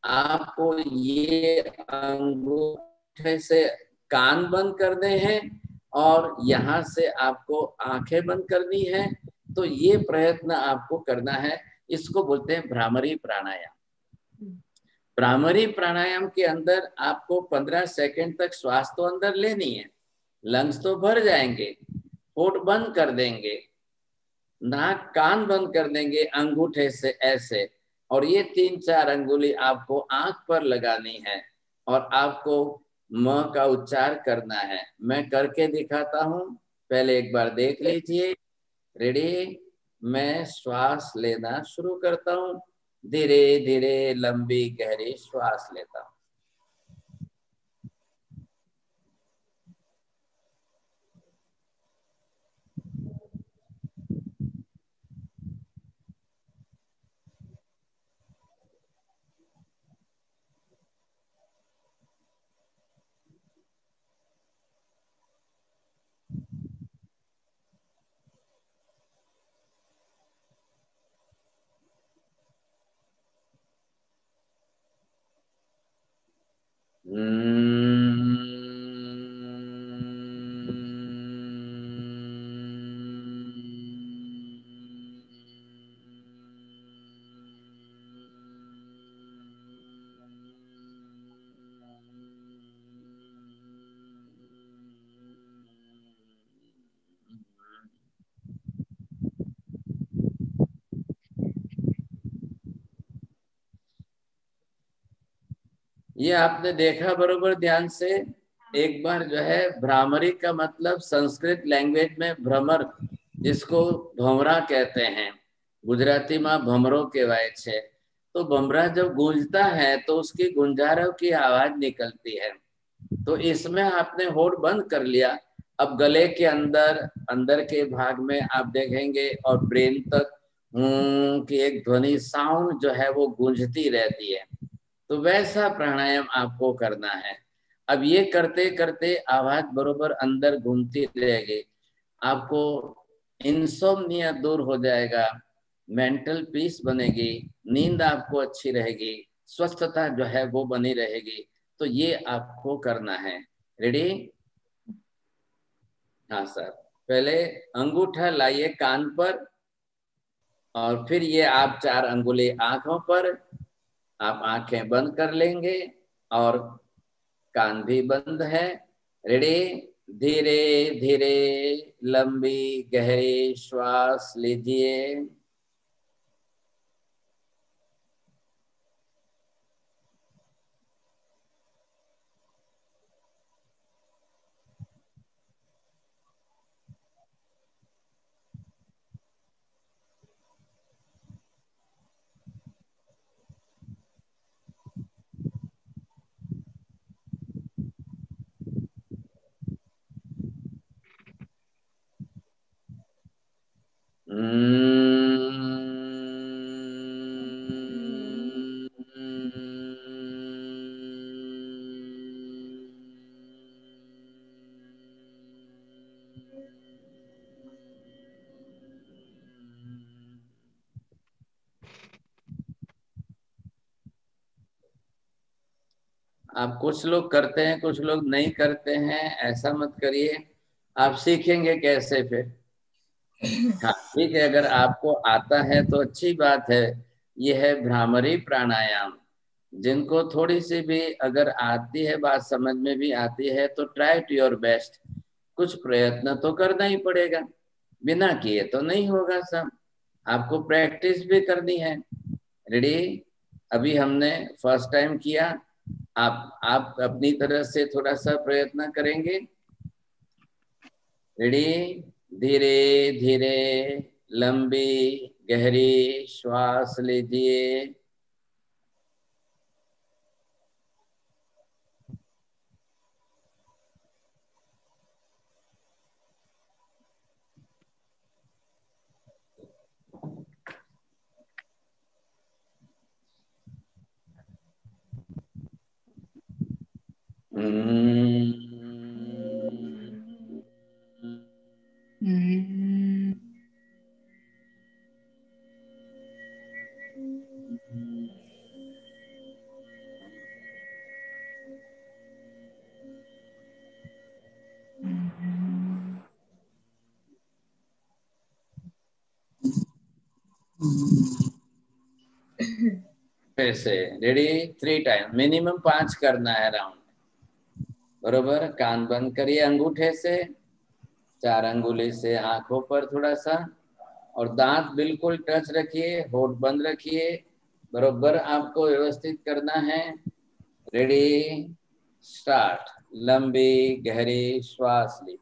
आपको ये अंगूठे से कान बंद करने हैं, और यहाँ से आपको आंखें बंद करनी है। तो ये प्रयत्न आपको करना है, इसको बोलते हैं भ्रामरी प्राणायाम। भ्रामरी प्राणायाम के अंदर आपको 15 सेकंड तक श्वास तो अंदर लेनी है, लंग्स तो भर जाएंगे, होठ बंद कर देंगे, नाक कान बंद कर देंगे अंगूठे से ऐसे, और ये 3-4 अंगुली आपको आंख पर लगानी है और आपको म का उच्चार करना है। मैं करके दिखाता हूं, पहले एक बार देख लीजिए। रेडी? मैं श्वास लेना शुरू करता हूं, धीरे धीरे लंबी गहरी श्वास लेता हूं। ये आपने देखा बरोबर ध्यान से? एक बार जो है, भ्रामरी का मतलब संस्कृत लैंग्वेज में भ्रमर, जिसको भंवरा कहते हैं, गुजराती में भमरो कहवाय छे। तो भमरा जब गूंजता है तो उसकी गुंजारों की आवाज निकलती है। तो इसमें आपने होठ बंद कर लिया, अब गले के अंदर अंदर के भाग में आप देखेंगे और ब्रेन तक की एक ध्वनि साउंड जो है वो गूंजती रहती है। तो वैसा प्राणायाम आपको करना है। अब ये करते करते आवाज बरोबर अंदर घूमती रहेगी, आपको इंसोम्निया दूर हो जाएगा, मेंटल पीस बनेगी, नींद आपको अच्छी रहेगी, स्वस्थता जो है वो बनी रहेगी। तो ये आपको करना है। रेडी? हाँ सर। पहले अंगूठा लाइए कान पर और फिर ये आप 4 अंगुली आंखों पर, आप आंखें बंद कर लेंगे और कान भी बंद है। रेडी? धीरे धीरे लंबी गहरी श्वास लीजिए। आप कुछ लोग करते हैं, कुछ लोग नहीं करते हैं, ऐसा मत करिए, आप सीखेंगे कैसे फिर? हाँ ठीक है, अगर आपको आता है तो अच्छी बात है। यह है भ्रामरी प्राणायाम। जिनको थोड़ी सी भी अगर आती है, बात समझ में भी आती है, तो ट्राई टू योर बेस्ट। कुछ प्रयत्न तो करना ही पड़ेगा, बिना किए तो नहीं होगा सब। आपको प्रैक्टिस भी करनी है। रेडी? अभी हमने फर्स्ट टाइम किया, आप अपनी तरह से थोड़ा सा प्रयत्न करेंगे। रेडी? धीरे धीरे लंबी गहरी श्वास लीजिए। फिर से रेडी 3 टाइम, मिनिमम 5 करना है राउंड। बरोबर, कान बंद करिए अंगूठे से, 4 अंगुली से आंखों पर थोड़ा सा, और दांत बिल्कुल टच रखिए, होठ बंद रखिए। बरोबर आपको व्यवस्थित करना है। Ready start. लंबी गहरी श्वास ली।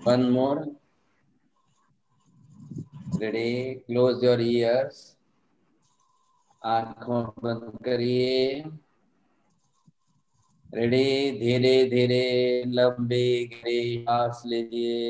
One more. Ready? Close your ears. आंखों बंद करिए। रेडी, धीरे धीरे लंबी गहरी सांस लीजिए।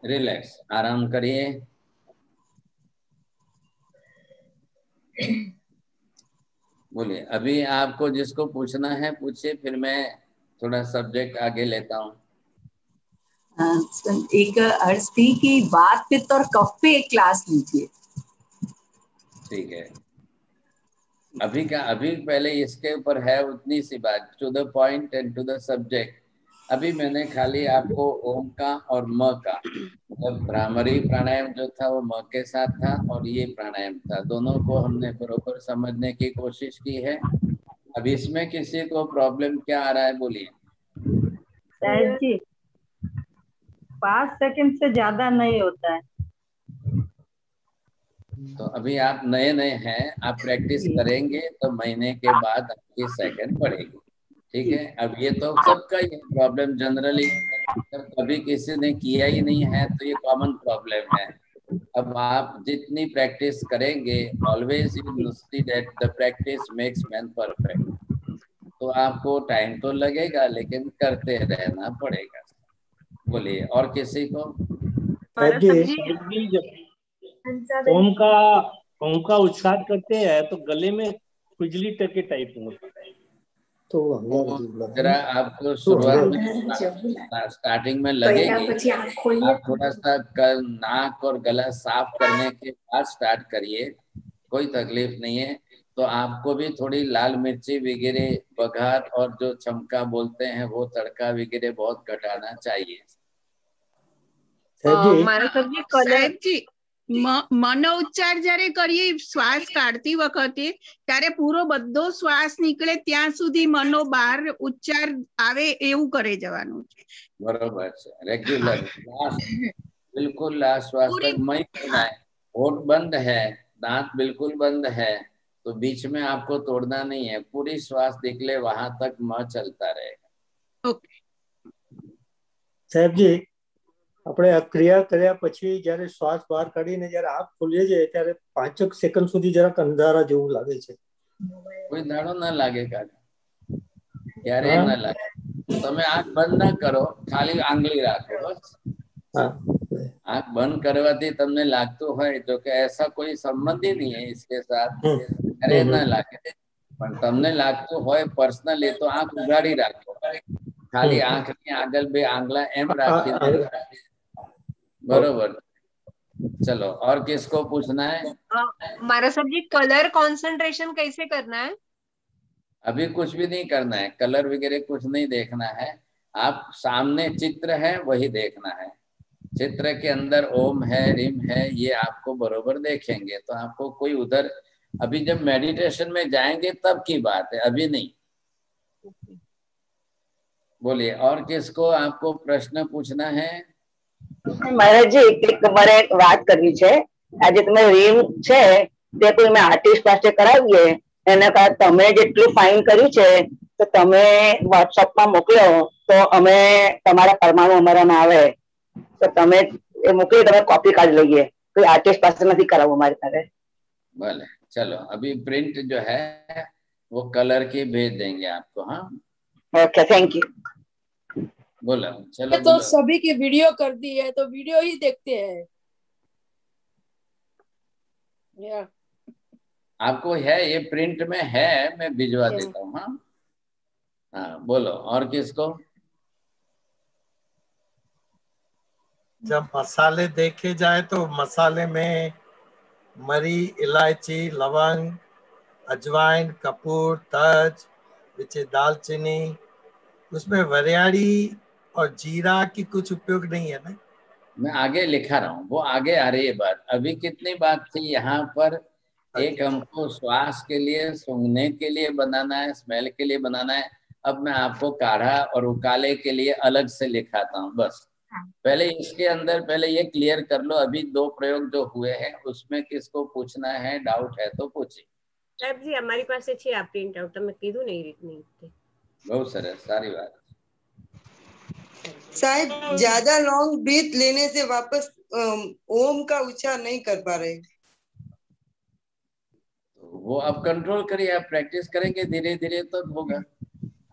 रिलैक्स, आराम करिए। बोलिए, अभी आपको जिसको पूछना है पूछिए, फिर मैं थोड़ा सब्जेक्ट आगे लेता हूँ। एक अर्ज थी कि वात पित्त और कफ पे एक क्लास लीजिए। ठीक है, अभी पहले इसके ऊपर है उतनी सी बात, to the point and to the subject. अभी मैंने खाली आपको ओम का और म का, मतलब भ्रामरी प्राणायाम जो था वो म के साथ था, और ये प्राणायाम था, दोनों को हमने बरोबर समझने की कोशिश की है। अब इसमें किसी को प्रॉब्लम क्या आ रहा है, बोलिए। साहब जी 5 सेकंड से ज्यादा नहीं होता है। तो अभी आप नए नए हैं, आप प्रैक्टिस करेंगे तो महीने के बाद आपकी सेकंड बढ़ेगी। ठीक है, अब ये तो सबका ही प्रॉब्लम जनरली, जब कभी किसी ने किया ही नहीं है तो ये कॉमन प्रॉब्लम है। अब आप जितनी प्रैक्टिस करेंगे, always you see that the practice makes man perfect. तो आपको टाइम तो लगेगा, लेकिन करते रहना पड़ेगा। बोलिए, और किसी को? ओम का उच्चार करते हैं तो गले में खुजली टके टाइप होता है। तो जरा आपको शुरुआत में स्टार्टिंग में लगेगी, आप थोड़ा सा नाक और गला साफ करने के बाद स्टार्ट करिए, कोई तकलीफ नहीं है। तो आपको भी थोड़ी लाल मिर्ची वगैरह, बघार और जो चमका बोलते हैं वो तड़का वगैरह बहुत घटाना चाहिए। સાહેબ જી મનો ઉચ્ચાર જયારે કરીએ શ્વાસ કાઢતી વખતે ત્યારે પૂરો બધો શ્વાસ નીકળે ત્યાં સુધી મનો બહાર ઉચ્ચાર આવે એવું કરે જવાનું છે। बरोबर છે, रेगुलर बिल्कुल लास्ट श्वास तक मई करना है। होठ बंद है, दांत बिल्कुल बंद है, तो बीच में आपको तोड़ना नहीं है, पूरी श्वास निकले वहां तक म चलता रहेगा। ઓકે સાહેબ जी આપણે આ ક્રિયા કર્યા પછી જ્યારે શ્વાસ બહાર કાઢીને જ્યારે આંખ ખોલીએ છીએ ત્યારે 5 સેકન્ડ સુધી જરાક અંધારા જેવું લાગે છે। કોઈ દાડો ના લાગે કાકા, ક્યારે ના લાગે। તમે આંખ બંધ ના કરો, ખાલી આંગળી રાખો બસ। आंख बंद करवाती तमने लागतो है जो कि ऐसा कोई संबंध ही नहीं है इसके साथ, अरे ना लागे, पण तमने लागतो है पर्सनली तो आंख उघाड़ी राखो। खाली आंखनी આગળ બે આંગળા એમ રાખીને बरोबर। चलो और किसको पूछना है? मारा साहब जी कलर कंसंट्रेशन कैसे करना है? अभी कुछ भी नहीं करना है, कलर वगैरह कुछ नहीं देखना है। आप सामने चित्र है वही देखना है। चित्र के अंदर ओम है, रिम है, ये आपको बरोबर देखेंगे तो आपको कोई उधर, अभी जब मेडिटेशन में जाएंगे तब की बात है, अभी नहीं। बोलिए और किसको आपको प्रश्न पूछना है? મહારાજજી મારે એક વાત કરવી છે। આજે તમે રીમ છે તે કોઈ મેં આર્ટિસ્ટ પાસે કરાવીએ, એના કારણે તમે જેટલું ફાઇન કર્યું છે તો તમે વોટ્સઅપમાં મોકલો તો અમે તમારા પરમાણુ અમારામાં આવે તો તમે એ મોકલી તમે કોપી કાઢી લઈએ। કોઈ આર્ટિસ્ટ પાસે નથી કરાવવું અમારે પાસે। भले चलो अभी प्रिंट जो है वो कलर की भेज देंगे आपको। हाँ ओके थैंक यू। बोलो चलो तो सभी की वीडियो कर दी है तो वीडियो ही देखते हैं। आपको है ये प्रिंट में है, मैं भिजवा देता हूँ। हाँ हाँ बोलो और किसको? जब मसाले देखे जाए तो मसाले में मरी, इलायची, लवंग, अजवाइन, कपूर, तज, पीछे दालचीनी, उसमें वरियाड़ी और जीरा की कुछ उपयोग नहीं है ना? मैं आगे लिखा रहा हूँ, वो आगे आ रही है बात। अभी कितनी बात थी यहाँ पर? एक हमको श्वास के लिए, सूंघने के लिए बनाना है, स्मेल के लिए बनाना है। अब मैं आपको काढ़ा और उकाले के लिए अलग से लिखाता हूँ। बस पहले इसके अंदर पहले ये क्लियर कर लो। अभी दो प्रयोग जो हुए हैं उसमें किसको पूछना है, डाउट है तो पूछिए। साहब जी हमारी पास अच्छी आप प्रिंट आउट मैं कीधું नहीं રીતની। बहुत सरस, सारी बात। साहब ज्यादा लॉन्ग ब्रीथ लेने से वापस ओम का उच्चार नहीं कर पा रहे। वो आप कंट्रोल करिए, आप प्रैक्टिस करेंगे धीरे धीरे तो होगा।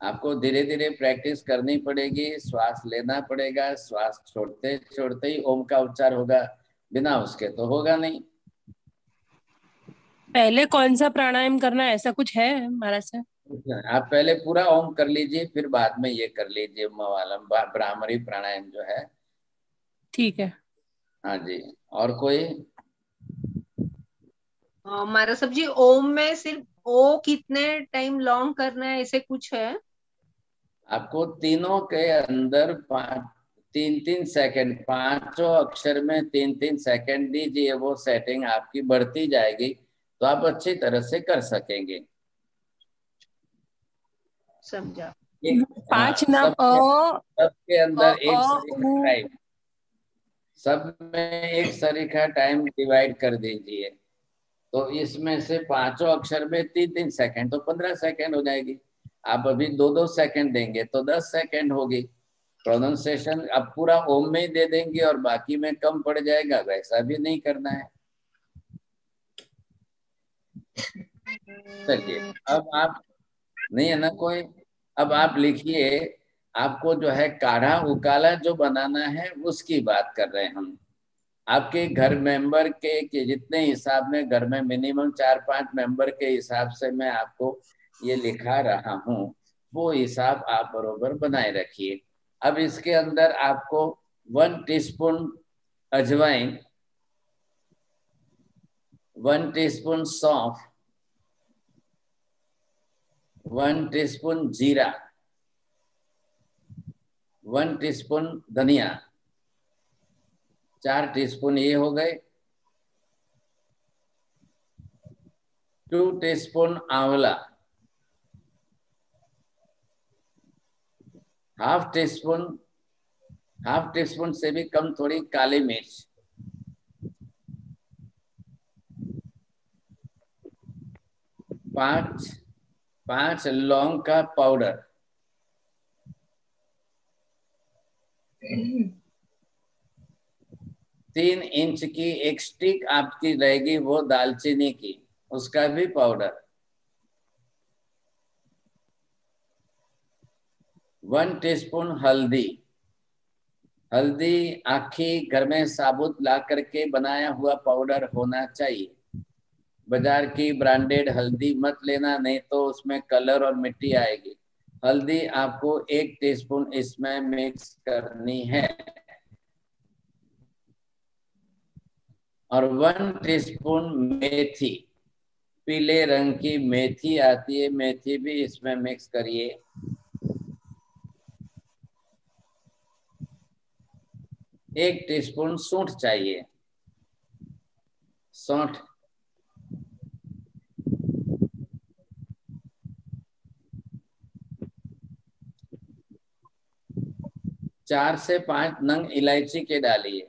आपको धीरे धीरे प्रैक्टिस करनी पड़ेगी, श्वास लेना पड़ेगा, श्वास छोड़ते छोड़ते ही ओम का उच्चार होगा, बिना उसके तो होगा नहीं। पहले कौन सा प्राणायाम करना है ऐसा कुछ है महाराज से? आप पहले पूरा ओम कर लीजिए, फिर बाद में ये कर लीजिए मवालम ब्राह्मरी प्राणायाम जो है। ठीक है। हाँ जी और कोई? मारा साहब जी ओम में सिर्फ ओ कितने टाइम लॉन्ग करना है ऐसे कुछ है? आपको तीनों के अंदर 3-3 सेकंड, पांचों अक्षर में 3-3 सेकंड दीजिए, वो सेटिंग आपकी बढ़ती जाएगी तो आप अच्छी तरह से कर सकेंगे। समझा। 5 नाम सबके अंदर एक सरीखा टाइम, सब में एक सरीखा टाइम डिवाइड कर दीजिए तो इसमें से पांचों अक्षर में 3-3 सेकंड तो 15 सेकंड हो जाएगी। आप अभी 2-2 सेकंड देंगे तो 10 सेकंड होगी। प्रोनाउंसिएशन अब पूरा ओम में ही दे देंगे और बाकी में कम पड़ जाएगा, वैसा भी नहीं करना है। चलिए अब आप नहीं है ना कोई? अब आप लिखिए, आपको जो है काढ़ा उकाला जो बनाना है उसकी बात कर रहे हैं हम। आपके घर मेंबर के जितने हिसाब में, घर में मिनिमम 4-5 मेंबर के हिसाब से मैं आपको ये लिखा रहा हूँ, वो हिसाब आप बरोबर बनाए रखिए। अब इसके अंदर आपको 1 टीस्पून अजवाइन, 1 टीस्पून सौंफ, 1 टीस्पून जीरा, 1 टीस्पून धनिया, 4 टीस्पून ये हो गए, 2 टीस्पून आंवला, हाफ टीस्पून से भी कम थोड़ी काली मिर्च, 5 लौंग का पाउडर, 3 इंच की एक स्टिक आपकी रहेगी वो दालचीनी की, उसका भी पाउडर, 1 टीस्पून हल्दी। हल्दी आखी घर में साबुत ला करके बनाया हुआ पाउडर होना चाहिए। बाजार की ब्रांडेड हल्दी मत लेना, नहीं तो उसमें कलर और मिट्टी आएगी। हल्दी आपको 1 टीस्पून इसमें मिक्स करनी है और 1 टीस्पून मेथी, पीले रंग की मेथी आती है, मेथी भी इसमें मिक्स करिए। 1 टीस्पून सौंठ चाहिए, सौंठ। चार से 5 नंग इलायची के डालिए।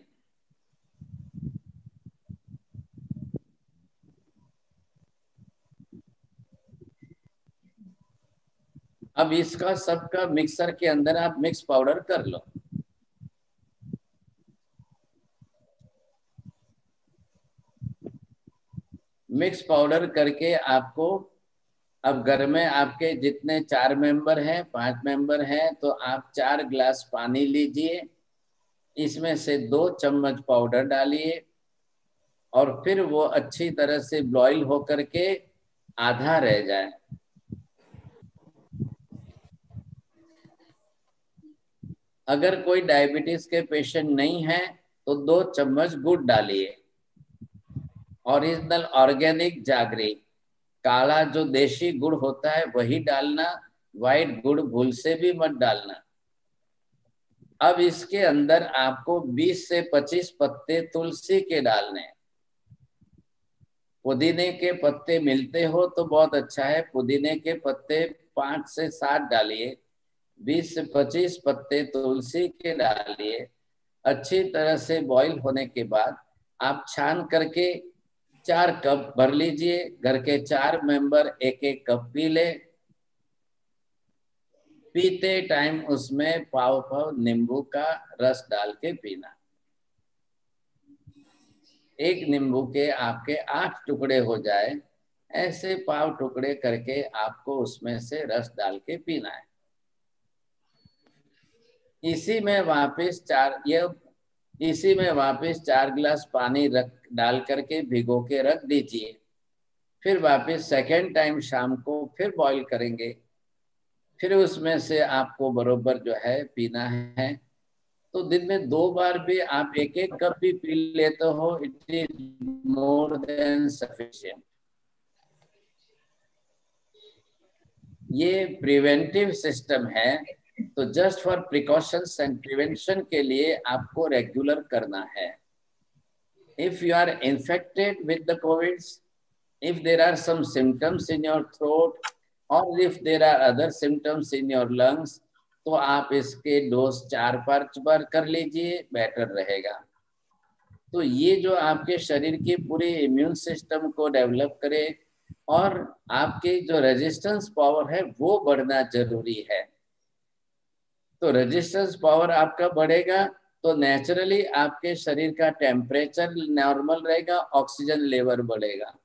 अब इसका सबका मिक्सर के अंदर आप मिक्स पाउडर कर लो। मिक्स पाउडर करके आपको, अब घर में आपके जितने 4 मेंबर हैं, 5 मेंबर हैं, तो आप 4 गिलास पानी लीजिए, इसमें से 2 चम्मच पाउडर डालिए और फिर वो अच्छी तरह से बॉईल होकर के आधा रह जाए। अगर कोई डायबिटीज के पेशेंट नहीं है तो 2 चम्मच गुड़ डालिए। ओरिजिनल ऑर्गेनिक जागरी, काला जो देशी गुड़ होता है वही डालना, व्हाइट गुड़ भूल से भी मत डालना। अब इसके अंदर आपको 20 से 25 पत्ते तुलसी के डालने। पुदीने के पत्ते मिलते हो तो बहुत अच्छा है, पुदीने के पत्ते 5 से 7 डालिए। 20 से 25 पत्ते तुलसी के डालिए। अच्छी तरह से बॉईल होने के बाद आप छान करके 4 कप भर लीजिए। घर के 4 मेंबर 1-1 कप पी ले। पीते टाइम उसमें पाव नींबू का रस डाल के पीना। 1 नींबू के आपके 8 टुकड़े हो जाए, ऐसे पाव टुकड़े करके आपको उसमें से रस डाल के पीना है। इसी में वापस 4 गिलास पानी डाल करके भिगो के रख दीजिए। फिर वापस सेकेंड टाइम शाम को फिर बॉईल करेंगे, फिर उसमें से आपको बरोबर जो है पीना है। तो दिन में 2 बार भी आप 1-1 कप भी पी लेते हो, it is more than sufficient. ये प्रिवेंटिव सिस्टम है, तो just for precautions and prevention के लिए आपको रेगुलर करना है। If you are infected with the COVID, if there are some symptoms in your throat और if there are other symptoms in your lungs, तो आप इसके डोज 4-5 बार कर लीजिए, बेटर रहेगा। तो ये जो आपके शरीर की पूरी इम्यून सिस्टम को डेवलप करे और आपकी जो रेजिस्टेंस पावर है वो बढ़ना जरूरी है। तो रेजिस्टेंस पावर आपका बढ़ेगा तो नेचुरली आपके शरीर का टेम्परेचर नॉर्मल रहेगा, ऑक्सीजन लेवल बढ़ेगा।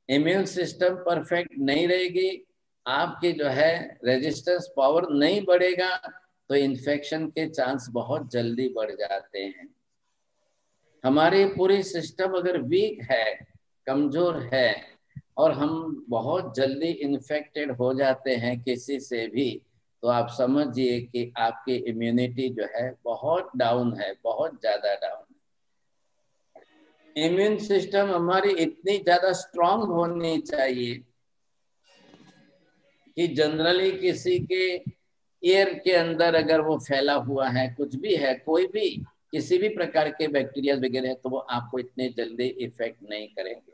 इम्यून सिस्टम परफेक्ट नहीं रहेगी, आपकी जो है रेजिस्टेंस पावर नहीं बढ़ेगा, तो इन्फेक्शन के चांस बहुत जल्दी बढ़ जाते हैं। हमारी पूरी सिस्टम अगर वीक है, कमजोर है और हम बहुत जल्दी इन्फेक्टेड हो जाते हैं किसी से भी, तो आप समझिए कि आपकी इम्यूनिटी जो है बहुत डाउन है, बहुत ज्यादा डाउन है। इम्यून सिस्टम हमारी इतनी ज्यादा स्ट्रांग होनी चाहिए कि जनरली किसी के एयर के अंदर अगर वो फैला हुआ है, कुछ भी है, कोई भी किसी भी प्रकार के बैक्टीरिया वगैरह है, तो वो आपको इतने जल्दी इफेक्ट नहीं करेंगे।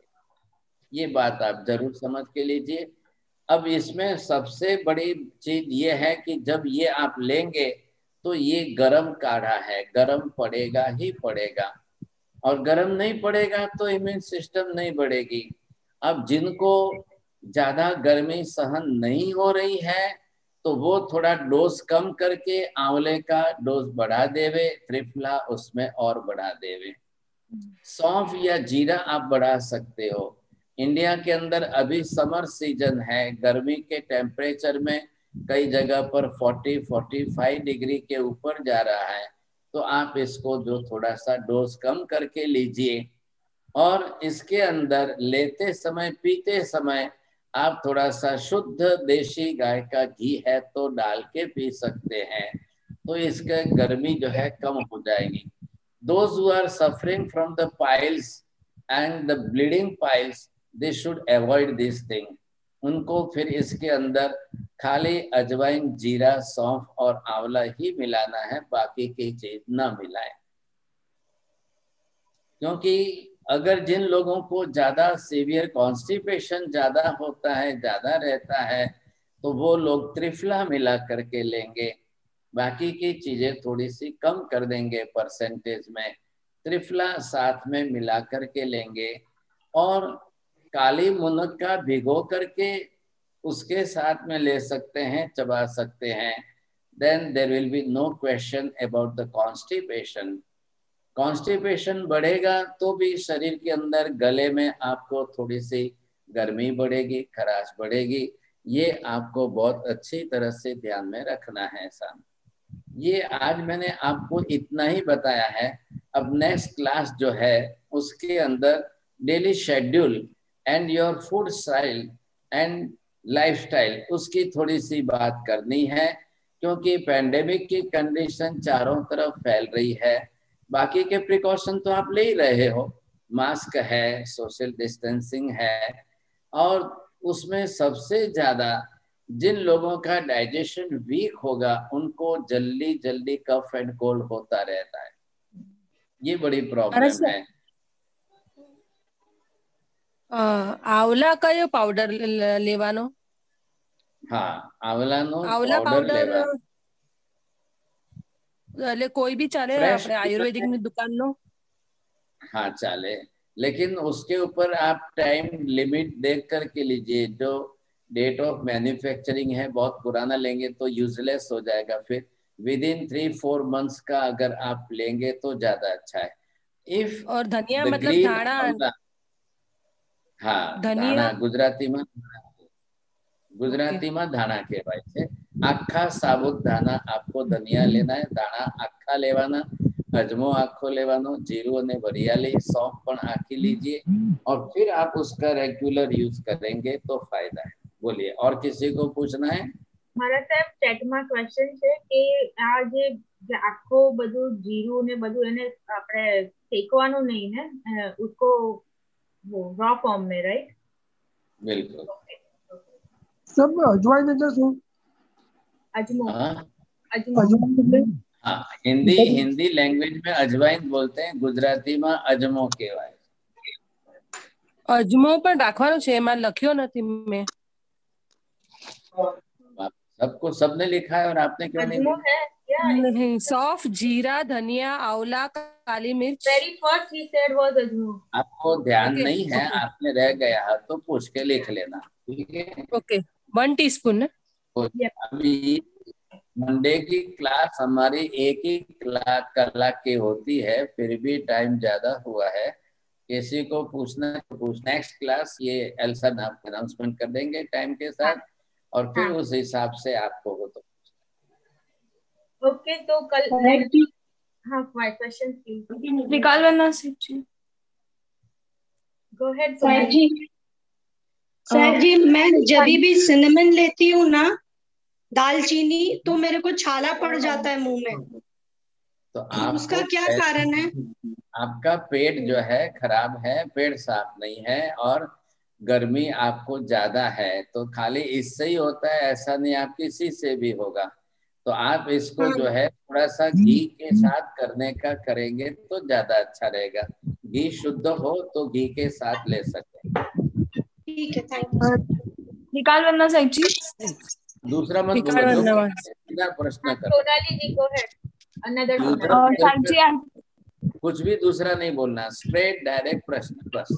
ये बात आप जरूर समझ के लीजिए। अब इसमें सबसे बड़ी चीज ये है कि जब ये आप लेंगे तो ये गरम काढ़ा है, गरम पड़ेगा ही पड़ेगा, और गरम नहीं पड़ेगा तो इम्यून सिस्टम नहीं बढ़ेगी। अब जिनको ज्यादा गर्मी सहन नहीं हो रही है तो वो थोड़ा डोज कम करके आंवले का डोज बढ़ा देवे, त्रिफला उसमें और बढ़ा देवे। सौंफ या जीरा आप बढ़ा सकते हो। इंडिया के अंदर अभी समर सीजन है, गर्मी के टेम्परेचर में कई जगह पर 40-45 डिग्री के ऊपर जा रहा है, तो आप इसको जो थोड़ा सा डोज कम करके लीजिए और इसके अंदर लेते समय पीते समय आप थोड़ा सा शुद्ध देशी गाय का घी है तो डाल के पी सकते हैं, तो इसका गर्मी जो है कम हो जाएगी। Those who are suffering from the piles and the bleeding piles, they should avoid this thing. उनको फिर इसके अंदर खाली अजवाइन, जीरा, सौंफ और आंवला ही मिलाना है, बाकी की चीज ना मिलाएं। क्योंकि अगर जिन लोगों को ज्यादा सीवियर कॉन्स्टिपेशन ज्यादा होता है, ज्यादा रहता है, तो वो लोग त्रिफला मिला करके लेंगे, बाकी की चीजें थोड़ी सी कम कर देंगे परसेंटेज में, त्रिफला साथ में मिला करके लेंगे। और काली मुनक्का भिगो करके उसके साथ में ले सकते हैं, चबा सकते हैं। Then there will be no question about the constipation. Constipation बढ़ेगा तो भी शरीर के अंदर गले में आपको थोड़ी सी गर्मी बढ़ेगी, खराश बढ़ेगी। ये आपको बहुत अच्छी तरह से ध्यान में रखना है साहब। ये आज मैंने आपको इतना ही बताया है। अब नेक्स्ट क्लास जो है उसके अंदर daily schedule and your food style and lifestyle, उसकी थोड़ी सी बात करनी है, क्योंकि पैंडेमिक की कंडीशन चारों तरफ फैल रही है। बाकी के प्रिकॉशन तो आप ले ही रहे हो, मास्क है, सोशल डिस्टेंसिंग है, और उसमें सबसे ज्यादा जिन लोगों का डाइजेशन वीक होगा उनको जल्दी जल्दी कफ एंड कोल्ड होता रहता है। ये बड़ी प्रॉब्लम है। आवला कयो पाउडर लेवानो? हाँ, आवलानो आवला पाउडर लेवा। એટલે કોઈ બી ચાલે આપણે આયુર્વેદિક ની દુકાન નો? हाँ चाले, लेकिन उसके ऊपर आप टाइम लिमिट देख करके लीजिए। जो डेट ऑफ मैन्युफैक्चरिंग है बहुत पुराना लेंगे तो यूजलेस हो जाएगा। फिर विद इन 3-4 मंथ्स का अगर आप लेंगे तो ज्यादा अच्छा है। इफ और धनिया मतलब धाना? हाँ, धनिया धाना गुजराती में धाना कहवाय छे। आखा साबुत धाना आपको धनिया लेना है, दाना आखा लेवाना, अजमो आखो लेवानो, जीरू ने वरियाली, सौंफ पण आखी लीजिए, और फिर आप उसका रेगुलर यूज करेंगे तो फायदा है। बोलिए, और किसी को पूछना है? મારા સાહેબ ચેટમાં ક્વેશ્ચન છે કે આ જે આખો બધું જીરું ને બધું એને આપણે શેકવાનું નહીં ને, उसको वो रॉ फॉर्म में, राइट? बिल्कुल। सब अजवाइन એટલે શું? अजमो। अजवाइन हाँ, हिंदी लैंग्वेज में अजवाइन बोलते हैं, गुजराती में अजमो कहवाय। અજમો પણ રાખવાનો છે, એમાં લખ્યો નથી મેં। सबको सबने लिखा है और आपने क्यों नहीं लिखा? नहीं, सौंफ, जीरा, धनिया, आंवला, काली मिर्च। Very first he said was अजमो। आपको ध्यान नहीं है, आपने रह गया तो पूछ के लिख लेना, ठीक है? Okay, 1 teaspoon. अभी मंडे की क्लास हमारी एक ही कलाक की होती है, फिर भी टाइम ज्यादा हुआ है। किसी को पूछना तो पूछ। नेक्स्ट क्लास ये एल्सा आप अनाउंसमेंट कर देंगे टाइम के साथ, और फिर उस हिसाब से आपको हो तो। ओके, तो कल नेक्स्ट। हाँ, क्वेश्चन प्लीज निकाल लेना जी। गो अहेड सर जी। सर जी, मैं जब भी सिनेमन लेती हूँ ना, दालचीनी, तो मेरे को छाला पड़ जाता है मुंह में। तो उसका क्या कारण है? आपका पेट जो है खराब है, पेट साफ नहीं है, और गर्मी आपको ज्यादा है, तो खाली इससे ही होता है ऐसा नहीं, आप किसी से भी होगा। तो आप इसको जो है थोड़ा सा घी के साथ करने का करेंगे तो ज्यादा अच्छा रहेगा। घी शुद्ध हो तो घी के साथ ले सकते। ठीक है, थैंक यू। निकाल वरना साहब जी। दूसरा मत बोलो, सीधा प्रश्न करो। सोनाली जी, गो अहेड। अनदर कुछ भी दूसरा नहीं बोलना, स्ट्रेट डायरेक्ट प्रश्न बस।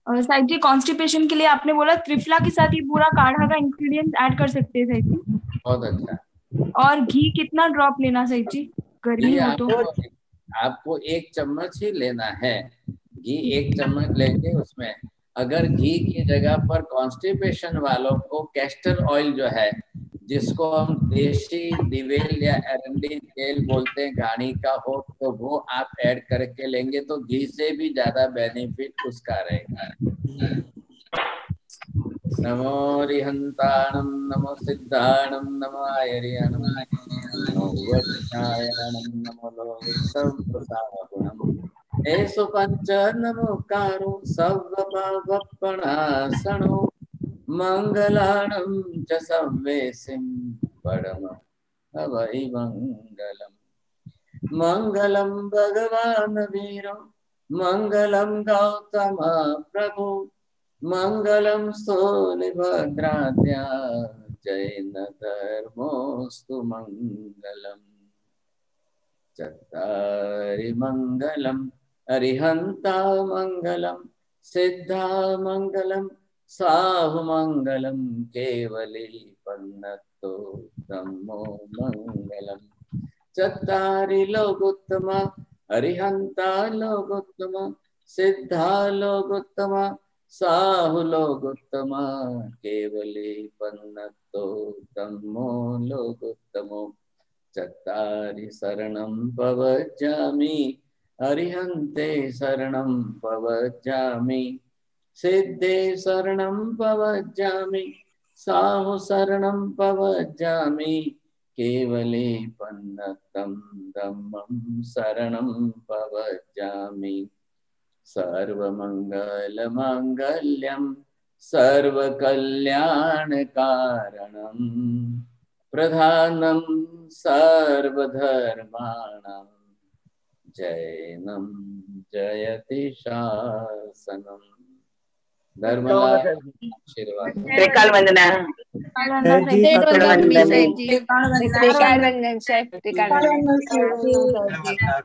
साहिब जी, कॉन्स्टिपेशन के लिए आपने बोला त्रिफला के साथ ही पूरा काढ़ा का इंग्रेडिएंट ऐड कर सकते हैं साहिब जी। बहुत अच्छा। और घी कितना ड्रॉप लेना साहिब जी, गर्मी हो तो? आपको 1 चम्मच ही लेना है घी, 1 चम्मच लेके उसमें अगर घी की जगह पर कॉन्स्टिपेशन वालों को कैस्टर ऑयल जो है, जिसको हम देशी दिवेल या एरंडी तेल बोलते हैं, घानी का हो, तो वो आप ऐड करके लेंगे तो घी से भी ज्यादा बेनिफिट उसका रहेगा। नमो रिहंताणं नमो सिद्धाणं नमो आयर्याणं नमो वज्रायाणं नमो लोहे संप्रसारणम् एषु पंच नमोकारो सर्वपापप्रणाशनो मंगलानं च सर्वेसिं परमं हवै मंगलम् मंगलं भगवान् वीरो मंगलं गौतम प्रभु मंगलं स्थूलिभद्राद्या जैन धर्मोऽस्तु मंगलम् चत्तारि मंगलम् अरिहंता मंगलम् सिद्धा मंगलम् साहु मंगलम् केवली पन्नतो धम्मो मंगलम् चत्तारि लोकोत्तम अरिहंता लोकोत्तम सिद्धा लोकोत्तम साहु लोकोत्तम केवली पन्नतो धम्मो लोकोत्तमो चत्तारि शरणं पवज्जामि अरिहन्ते शरणं पवज्जामि सिद्धे शरणं पवज्जामि साहु शरणं पवज्जामि केवले पन्नतं धम्मं शरणं पवज्जामि सर्वमङ्गलमाङ्गल्यं सर्वकल्याणकारणं प्रधानं सर्वधर्माणां जैनं जयति शासनम् धर्मलाल आशीर्वाद त्रिकाल वंदना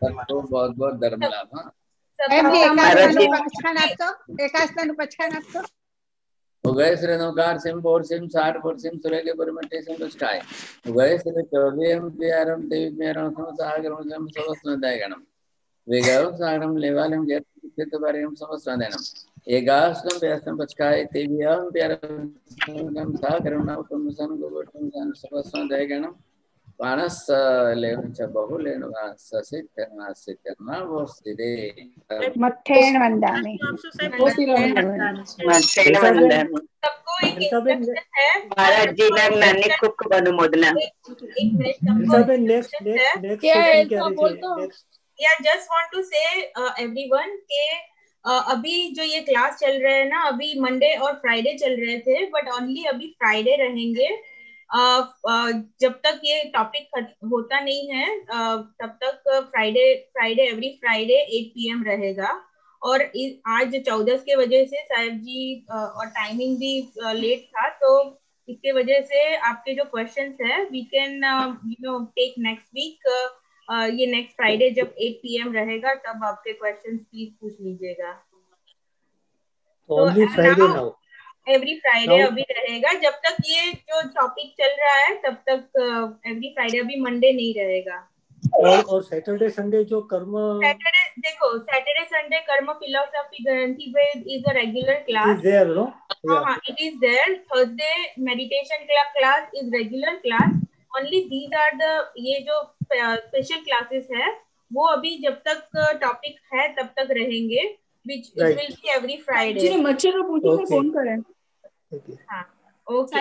सबको बहुत बहुत धर्मलाभ उगय श्री नौकार सिम बोर सिम साठ बोर सिम सुरे के परमटे सिम दुष्टाय उगय श्री चौबीम प्यारम देवी प्यारम समसागरम सम समस्त नदायगणम वेगाव सागरम लेवालम जत चित्त बारेम समस्त नदायगणम एगास्त्रम प्यास्त्रम पचकाय तेवियम प्यारम सागरम नावतम सन गोवटम सन समस्त नदायगणम पानस लेवन च बहुलेन वाससितर्मा सितर्मा वस्तिरे मथेन वंदामि मथेन वंदामि सबको एक इंस्ट्रक्शन है महाराज जी ने नानी खूब अनुमोदना या जस्ट वांट टू से एवरीवन के अभी जो ये क्लास चल रहे हैं ना, अभी मंडे और फ्राइडे चल रहे थे, बट ओनली अभी फ्राइडे रहेंगे। जब तक ये टॉपिक होता नहीं है तब तक फ्राइडे एवरी फ्राइडे 8 PM रहेगा। और आज 14 के वजह से साहिब जी और टाइमिंग भी लेट था, तो इसके वजह से आपके जो क्वेश्चंस है we can take next week. ये नेक्स्ट फ्राइडे जब 8 PM रहेगा तब आपके क्वेश्चंस प्लीज पूछ लीजिएगा। तो एवरी फ्राइडे अभी रहेगा, जब तक ये जो टॉपिक चल रहा है तब तक एवरी फ्राइडे, अभी मंडे नहीं रहेगा। और सैटरडे संडे जो कर्म, सैटरडे संडे कर्म फिलोसफी ग्रंथि पे इज अ रेगुलर क्लास। हाँ, it is there. Thursday meditation class is regular class. Only these are the, ये जो स्पेशल क्लासेस है वो अभी जब तक टॉपिक है तब तक रहेंगे, which will be every Friday। मच्छर को पूछिए फोन करें। हाँ, ओके।